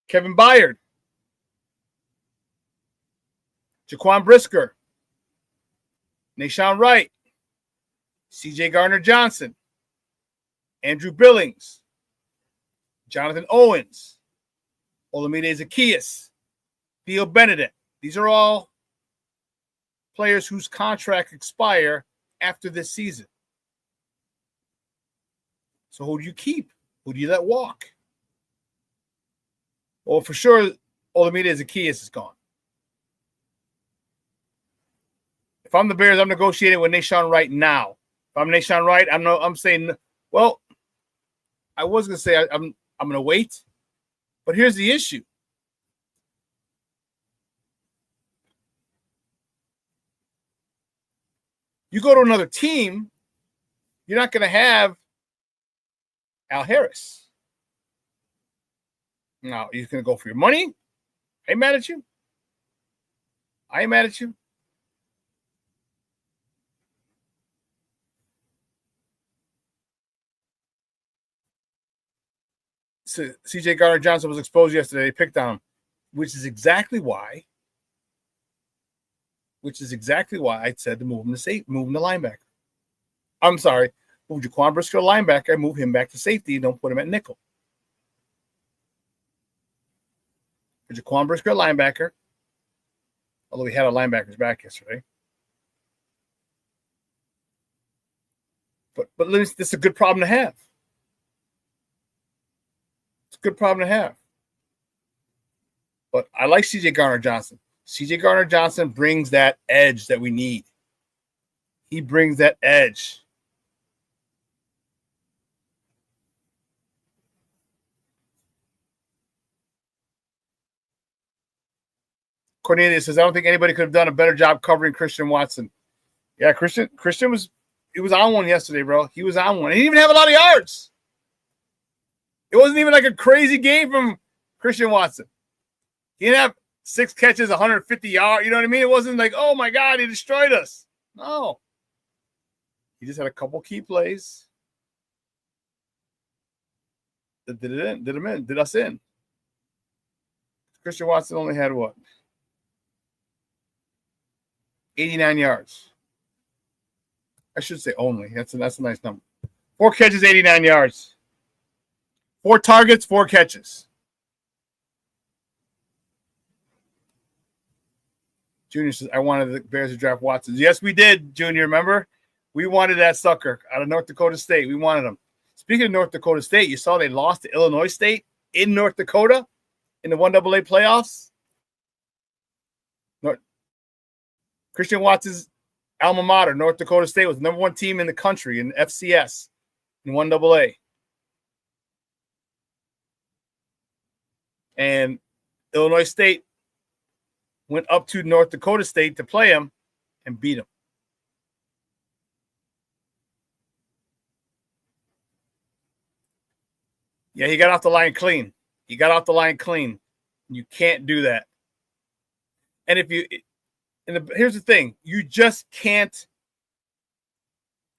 [SPEAKER 4] Kevin Byard, Jaquan Brisker, Nahshon Wright, C.J. Gardner-Johnson, Andrew Billings, Jonathan Owens, Olamide Zaccheaus, Theo Benedict. These are all players whose contracts expire after this season. So who do you keep? Who do you let walk? Well, for sure, Olamide Zaccheaus is gone. If I'm the Bears, I'm negotiating with Nahshon Wright now. If I'm Nahshon Wright, I'm saying, well, I was going to say I'm going to wait. But here's the issue. You go to another team, you're not going to have Al Harris. Now, you're going to go for your money? I ain't mad at you. I ain't mad at you. So C.J. Gardner-Johnson was exposed yesterday. They picked on him, which is exactly why I said to move him to linebacker. I'm sorry, move Jaquan Brisker to linebacker, move him back to safety, don't put him at nickel. For Jaquan Brisker linebacker, although we had our linebackers back yesterday. But this is a good problem to have. It's a good problem to have. But I like C.J. Gardner-Johnson. C.J. Gardner-Johnson brings that edge that we need. He brings that edge. Cornelius says, I don't think anybody could have done a better job covering Christian Watson. Yeah, Christian was on one yesterday, bro. He was on one. He didn't even have a lot of yards. It wasn't even like a crazy game from Christian Watson. He didn't have 6 catches, 150 yards. You know what I mean? It wasn't like, oh my God, he destroyed us. No. He just had a couple key plays that did us in. Christian Watson only had what? 89 yards. I should say only. That's a nice number. 4 catches, 89 yards. 4 targets, 4 catches. Junior says, I wanted the Bears to draft Watson. Yes, we did, Junior. Remember? We wanted that sucker out of North Dakota State. We wanted him. Speaking of North Dakota State, you saw they lost to Illinois State in North Dakota in the 1AA playoffs. Christian Watson's alma mater, North Dakota State, was the number 1 team in the country in FCS in 1AA. And Illinois State went up to North Dakota State to play him and beat him. Yeah, he got off the line clean. You can't do that. And here's the thing, you just can't.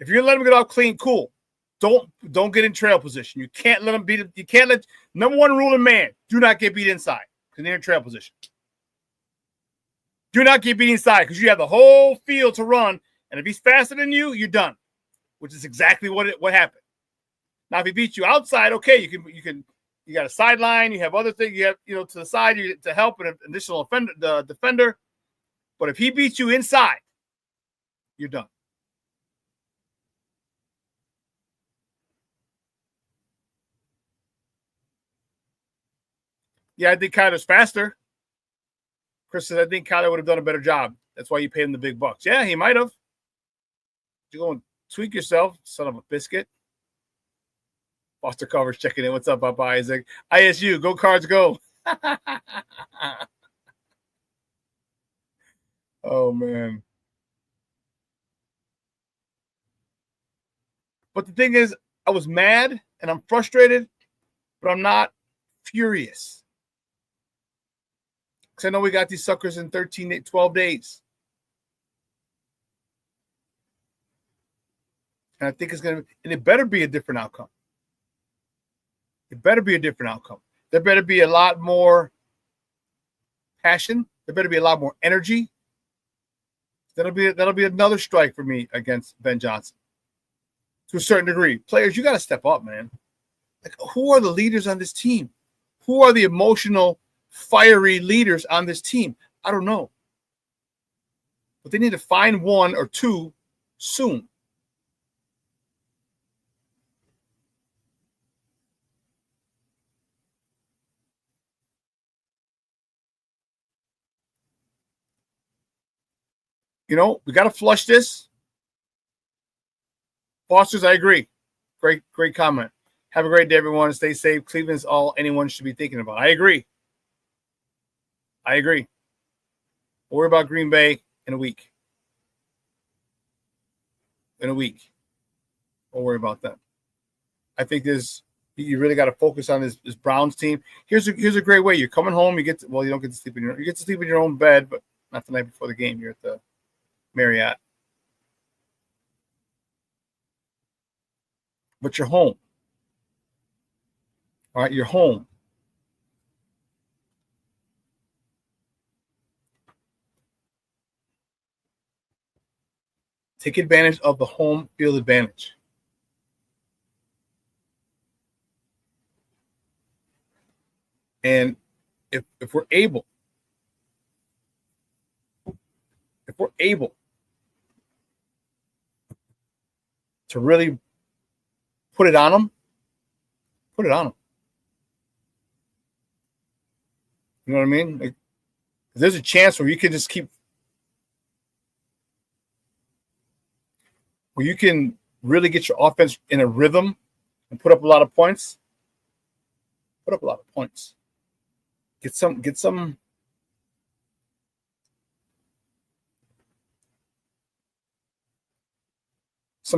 [SPEAKER 4] If you're gonna let them get off clean, cool. Don't get in trail position. You can't let them beat it. You can't let number one rule in man: do not get beat inside because they're in trail position. Do not get beat inside because you have the whole field to run, and if he's faster than you, you're done. Which is exactly what happened. Now, if he beats you outside, okay, you got a sideline, you have other things, you have to the side to help an additional defender. But if he beats you inside, you're done. Yeah, I think Kyler's faster. Chris said, I think Kyler would have done a better job. That's why you paid him the big bucks. Yeah, he might have. You go and tweak yourself, son of a biscuit. Foster Covers checking in. What's up, Papa Isaac? ISU, go Cards, go. Oh, man. But the thing is, I was mad and I'm frustrated, but I'm not furious. Because I know we got these suckers in 12 days. And I think it's going to – and it better be a different outcome. It better be a different outcome. There better be a lot more passion. There better be a lot more energy. That'll be another strike for me against Ben Johnson. To a certain degree. Players, you got to step up, man. Like, who are the leaders on this team? Who are the emotional, fiery leaders on this team? I don't know. But they need to find one or two soon. We got to flush this. Fosters, I agree. Great comment. Have a great day, everyone. Stay safe. Cleveland's all anyone should be thinking about. I agree. We'll worry about Green Bay in a week. We'll worry about that. I think you really got to focus on this Browns team. Here's a great way. You're coming home. You don't get to sleep you get to sleep in your own bed, but not the night before the game. You're at the Marriott. But you're home. All right, you're home. Take advantage of the home field advantage. And if we're able to really put it on them. You know what I mean? Like, there's a chance where you can just where you can really get your offense in a rhythm and put up a lot of points. Get some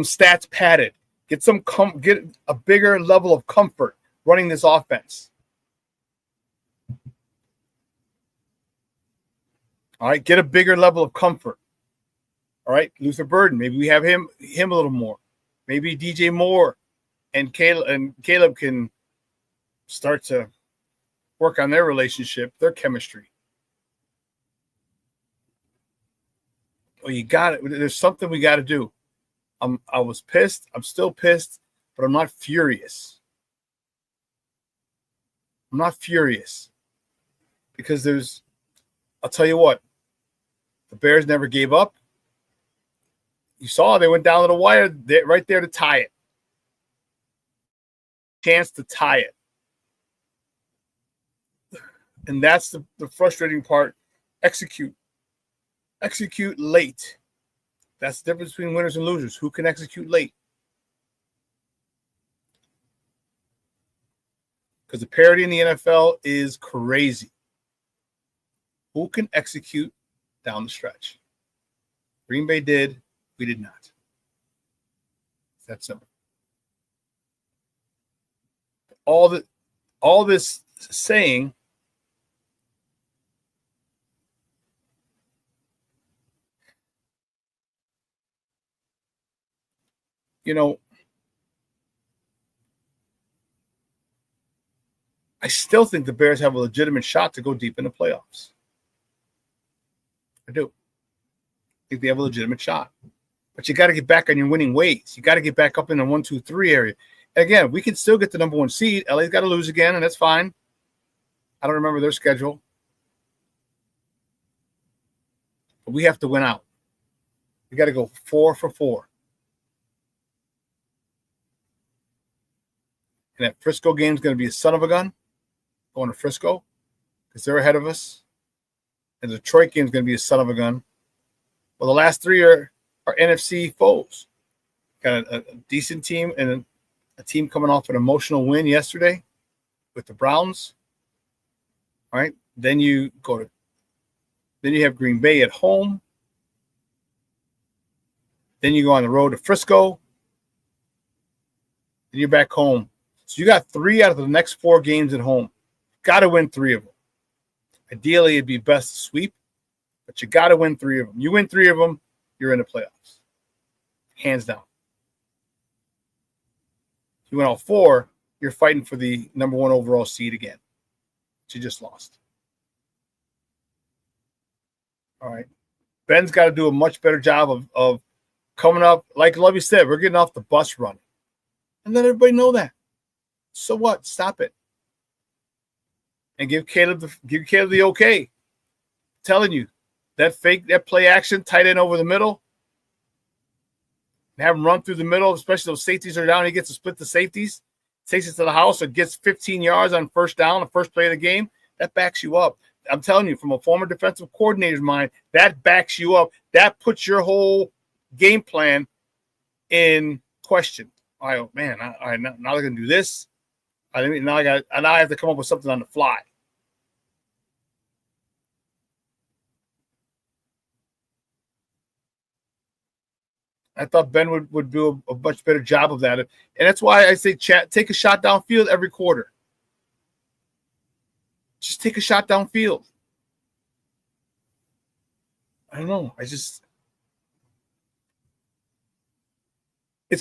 [SPEAKER 4] stats padded. Get a bigger level of comfort running this offense. All right, get a bigger level of comfort. All right, Luther Burden, maybe we have him a little more. Maybe DJ Moore and Caleb can start to work on their relationship, their chemistry. Well, you got it. There's something we got to do. I was pissed. I'm still pissed, but I'm not furious. Because I'll tell you what, the Bears never gave up. You saw they went down to the wire right there to tie it. Chance to tie it. And that's the frustrating part. Execute late. That's the difference between winners and losers. Who can execute late? Because the parity in the NFL is crazy. Who can execute down the stretch? Green Bay did. We did not. It's that simple. All this saying you know, I still think the Bears have a legitimate shot to go deep in the playoffs. I do. I think they have a legitimate shot. But you got to get back on your winning ways. You got to get back up in the 1, 2, 3 area. Again, we can still get the number 1 seed. LA's got to lose again, and that's fine. I don't remember their schedule. But we have to win out. We got to go 4 for 4. And that Frisco game is going to be a son of a gun. Going to Frisco because they're ahead of us. And the Detroit game is going to be a son of a gun. Well, the last 3 are NFC foes. Got a decent team and a team coming off an emotional win yesterday with the Browns. All right. Then you have Green Bay at home. Then you go on the road to Frisco. Then you're back home. So you got 3 out of the next 4 games at home. Got to win 3 of them. Ideally, it'd be best to sweep, but you got to win 3 of them. You win 3 of them, you're in the playoffs. Hands down. If you win all 4, you're fighting for the number 1 overall seed again. But you just lost. All right. Ben's got to do a much better job of coming up. Like Lovey said, we're getting off the bus running. And let everybody know that. So what? Stop it. And give Caleb the okay. I'm telling you, that play action, tight end over the middle, and have him run through the middle, especially those safeties are down. He gets to split the safeties, takes it to the house, or gets 15 yards on first down, the first play of the game. That backs you up. I'm telling you, from a former defensive coordinator's mind, that backs you up. That puts your whole game plan in question. All right, man, now they're going to do this. Now I have to come up with something on the fly. I thought Ben would do a much better job of that. And that's why I say, chat, take a shot downfield every quarter. Just take a shot downfield. I don't know. It's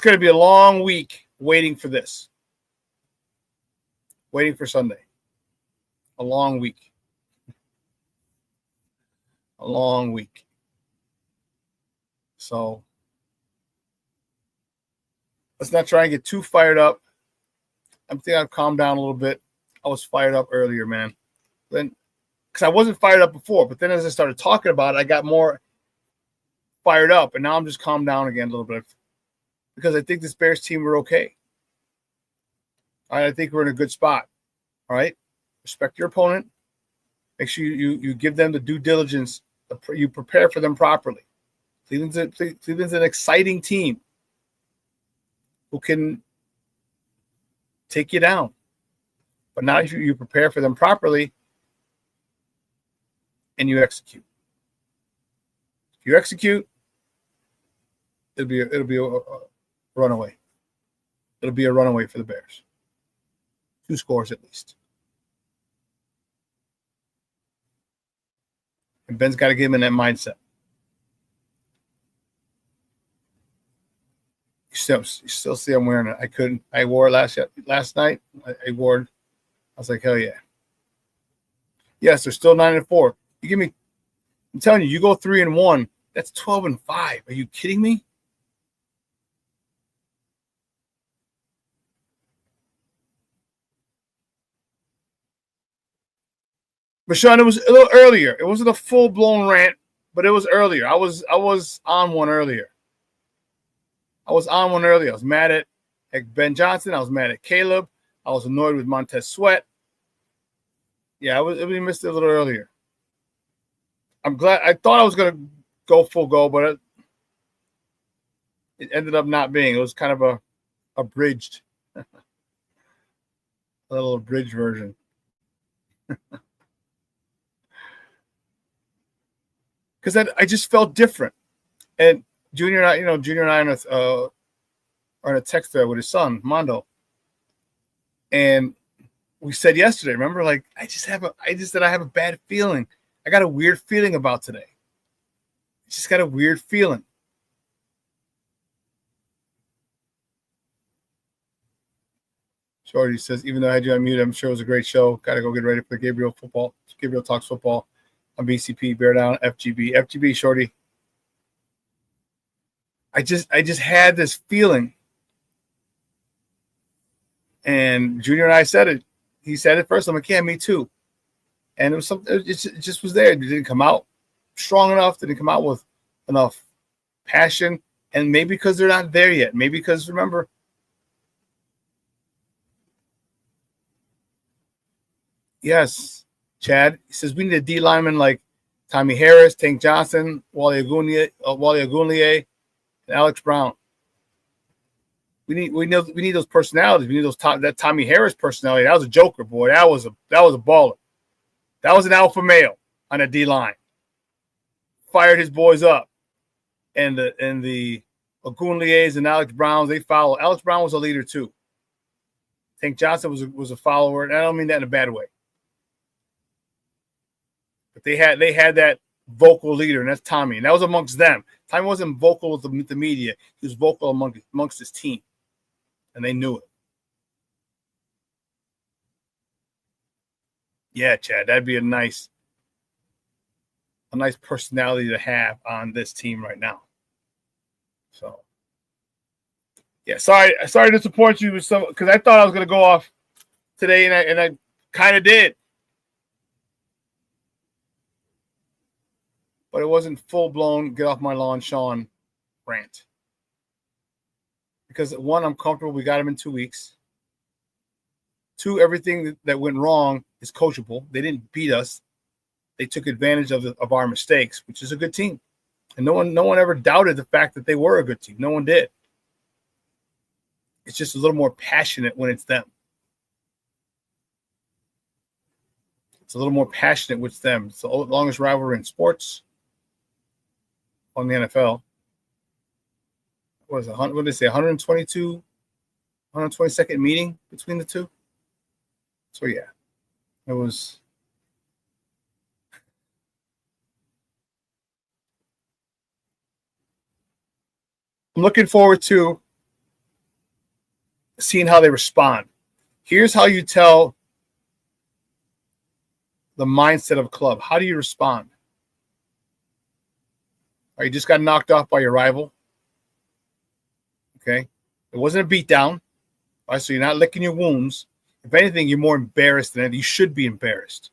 [SPEAKER 4] going to be a long week waiting for this. Waiting for Sunday. A long week. A long week. So let's not try and get too fired up. I think I've calmed down a little bit. I was fired up earlier, man. Then, because I wasn't fired up before, but then as I started talking about it, I got more fired up, and now I'm just calmed down again a little bit because I think this Bears team are okay. All right, I think we're in a good spot. All right, respect your opponent. Make sure you give them the due diligence. You prepare for them properly. Cleveland's an exciting team who can take you down. But now you prepare for them properly and you execute. If you execute, it'll be a runaway. It'll be a runaway for the Bears. 2 scores at least. And Ben's got to get him in that mindset. You still see I'm wearing it. I wore it last night. I wore it. I was like, hell yeah. Yes, they're still 9-4. You give me, I'm telling you, you go 3-1, that's 12-5. Are you kidding me? But Shawn, it was a little earlier. It wasn't a full-blown rant, but it was earlier. I was on one earlier. I was mad at Ben Johnson. I was mad at Caleb. I was annoyed with Montez Sweat. Yeah, we missed it a little earlier. I'm glad. I thought I was going to go full go, but it ended up not being. It was kind of a abridged, a little abridged version. Because I just felt different. And Junior and I are in a text thread with his son, Mondo. And we said yesterday, remember, like, I have a bad feeling. I got a weird feeling about today. I just got a weird feeling. Shorty says, even though I had you on mute, I'm sure it was a great show. Got to go get ready for Gabriel Talks Football on BCP. Bear down, FGB, Shorty. I just had this feeling. And Junior and I said it. He said it first. I'm like, yeah, me too. And it was something. It just was there. It didn't come out strong enough. Didn't come out with enough passion. And maybe because they're not there yet. Maybe because, remember, yes, Chad. He says we need a D lineman like Tommy Harris, Tank Johnson, Wally Ogunleye, and Alex Brown. We need those personalities. We need that Tommy Harris personality. That was a joker, boy. That was a baller. That was an alpha male on a D line. Fired his boys up, and the Ogunleyes and Alex Browns, they follow. Alex Brown was a leader too. Tank Johnson was a follower, and I don't mean that in a bad way. But they had that vocal leader, and that's Tommy, and that was amongst them. Tommy wasn't vocal with the media; he was vocal amongst his team, and they knew it. Yeah, Chad, that'd be a nice personality to have on this team right now. So, yeah, sorry to disappoint you with some, because I thought I was going to go off today, and I kind of did. But it wasn't full-blown get off my lawn Shawn rant. Because, one, I'm comfortable. We got him in 2 weeks. 2, everything that went wrong is coachable. They didn't beat us. They took advantage of our mistakes, which is a good team. And no one ever doubted the fact that they were a good team. No one did. It's just a little more passionate when it's them. It's a little more passionate with them. It's the longest rivalry in sports. On the NFL. What is it? What did they say? 122nd meeting between the two. So yeah, it was. I'm looking forward to seeing how they respond. Here's how you tell the mindset of a club. How do you respond? Or you just got knocked off by your rival. Okay. It wasn't a beatdown. All right, so you're not licking your wounds. If anything, you're more embarrassed than anything. You should be embarrassed.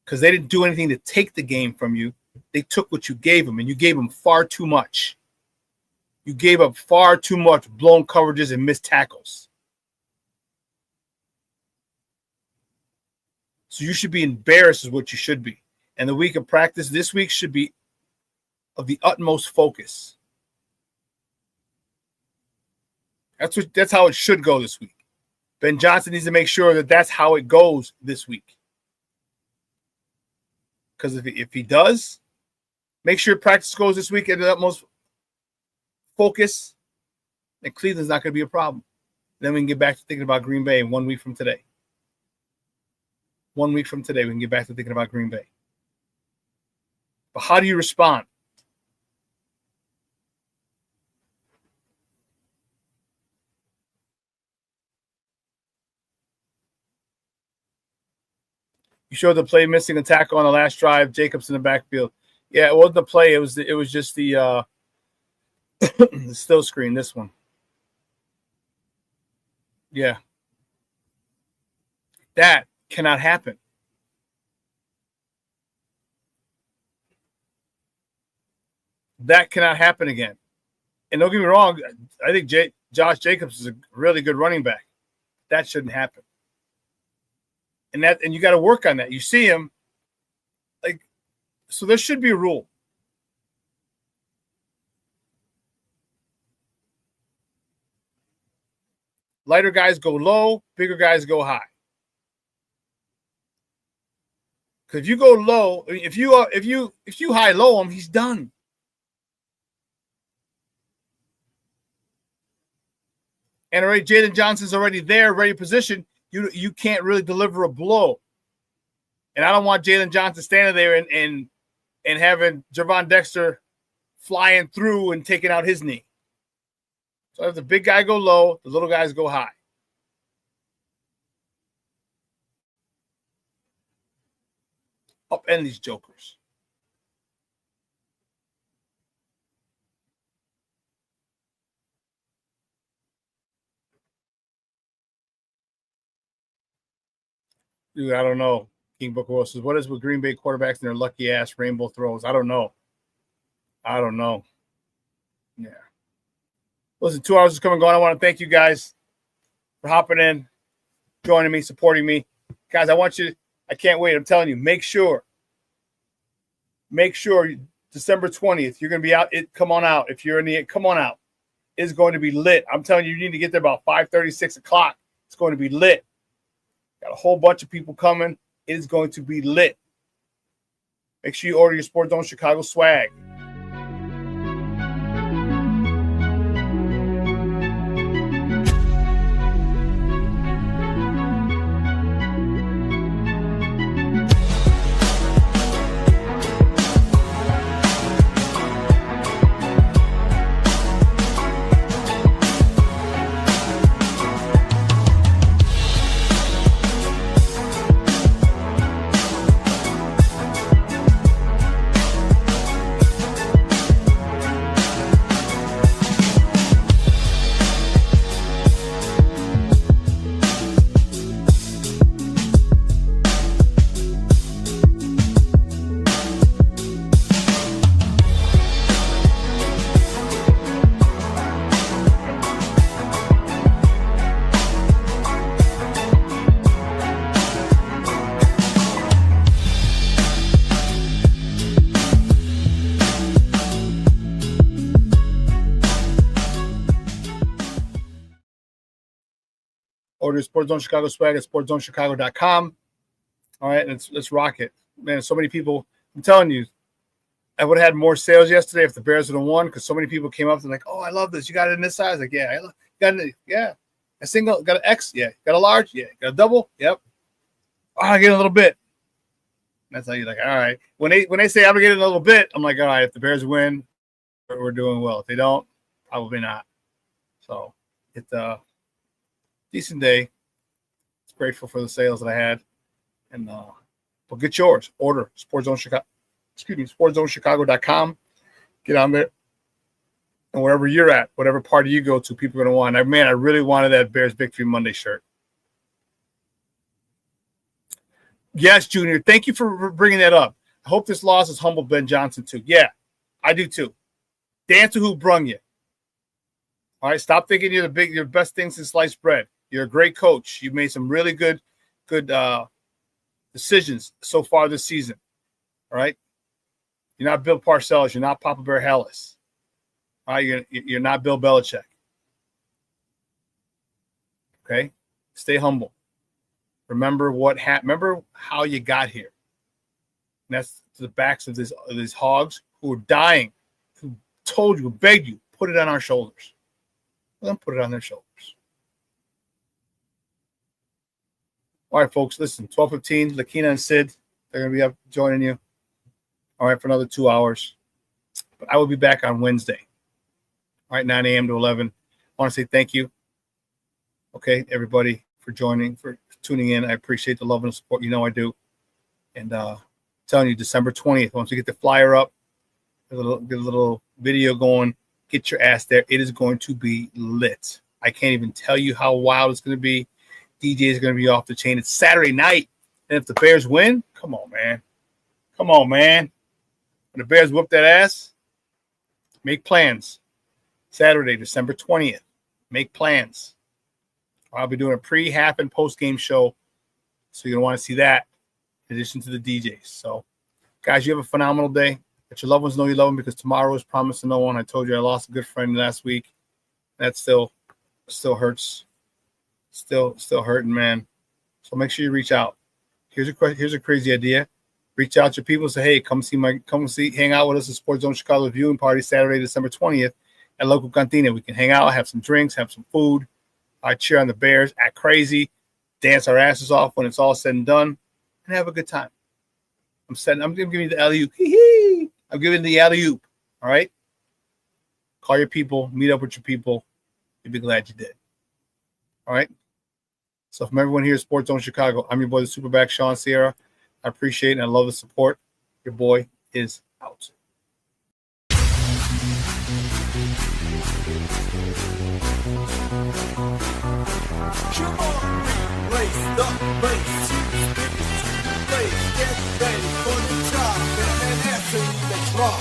[SPEAKER 4] Because they didn't do anything to take the game from you. They took what you gave them, and you gave them far too much. You gave up far too much blown coverages and missed tackles. So you should be embarrassed is what you should be. And the week of practice this week should be of the utmost focus. That's how it should go this week. Ben Johnson needs to make sure that that's how it goes this week. Because if he does, make sure practice goes this week at the utmost focus, then Cleveland's not going to be a problem. Then we can get back to thinking about Green Bay in 1 week from today. 1 week from today, we can get back to thinking about Green Bay. But how do you respond? You showed the play missing a tackle on the last drive. Jacobs in the backfield. Yeah, it wasn't the play. It was just the the still screen. This one. Yeah, that cannot happen. That cannot happen again. And don't get me wrong. I think Josh Jacobs is a really good running back. That shouldn't happen. And you got to work on that. You see him, so there should be a rule. Lighter guys go low, bigger guys go high. Because if you go low, if you high low him, he's done. And already Jalen Johnson's already there, ready positioned. You can't really deliver a blow. And I don't want Jalen Johnson standing there and having Gervon Dexter flying through and taking out his knee. So if the big guy go low, the little guys go high. Upend these jokers. Dude, I don't know. King Booker Will says, what is with Green Bay quarterbacks and their lucky ass rainbow throws? I don't know. Yeah. Listen, 2 hours is coming and going. I want to thank you guys for hopping in, joining me, supporting me. Guys, I can't wait. I'm telling you, make sure December 20th, you're going to be out. Come on out. If you're in the, come on out. It's going to be lit. I'm telling you, you need to get there about 5:30, 6 o'clock. It's going to be lit. Got a whole bunch of people coming. It is going to be lit. Make sure you order your Sports Zone Chicago swag. Order Sports Zone Chicago swag at sportzonechicago.com. All right, and let's rock it. Man, so many people, I'm telling you, I would have had more sales yesterday if the Bears would have won because so many people came up and like, oh, I love this. You got it in this size? Like, yeah. Got it, yeah. A single, got an X? Yeah. Got a large? Yeah. Got a double? Yep. Oh, I get a little bit. That's how you're like, all right. When they say I'm going to get a little bit, I'm like, all right, if the Bears win, we're doing well. If they don't, probably not. So it's decent day. It's grateful for the sales that I had. And but get yours. Order Sports Zone Chicago. SportsZoneChicago.com. Get on there. And wherever you're at, whatever party you go to, people are going to want. I really wanted that Bears Victory Monday shirt. Yes, Junior. Thank you for bringing that up. I hope this loss has humbled Ben Johnson too. Yeah, I do too. Dance to who brung you. All right, stop thinking you're the best thing since sliced bread. You're a great coach. You've made some really good decisions so far this season. All right, you're not Bill Parcells. You're not Papa Bear Hellis. All right, you're not Bill Belichick. Okay, stay humble. Remember remember how you got here. And that's to the backs of these hogs who are dying, who told you, begged you, put it on our shoulders. Let them put it on their shoulders. All right, folks, listen, 12:15, Lakina and Sid, they're going to be up joining you. All right, for another 2 hours. But I will be back on Wednesday. All right, 9 a.m. to 11. I want to say thank you. Okay, everybody, for joining, for tuning in. I appreciate the love and support. You know I do. And telling you, December 20th, once we get the flyer up, get a little video going, get your ass there. It is going to be lit. I can't even tell you how wild it's going to be. DJ is going to be off the chain. It's Saturday night. And if the Bears win, come on, man. Come on, man. When the Bears whoop that ass, make plans. Saturday, December 20th. Make plans. I'll be doing a pre, half, and post-game show. So you're going to want to see that in addition to the DJs. So, guys, you have a phenomenal day. Let your loved ones know you love them because tomorrow is promised to no one. I told you I lost a good friend last week. That still hurts. Still hurting, man. So make sure you reach out. Here's a crazy idea. Reach out to your people and say, hey, hang out with us at Sports Zone Chicago viewing party Saturday, December 20th at local cantina. We can hang out, have some drinks, have some food. I cheer on the Bears, act crazy, dance our asses off when it's all said and done, and have a good time. I'm giving you the alley-oop. I'm giving the alley-oop. All right? Call your people, meet up with your people. You'll be glad you did. All right? So from everyone here at Sports Zone Chicago, I'm your boy, the SuperBack, Shawn Sierra. I appreciate it and I love the support. Your boy is out.
[SPEAKER 16] Come on, race the race. Get ready for the job and answer the drop.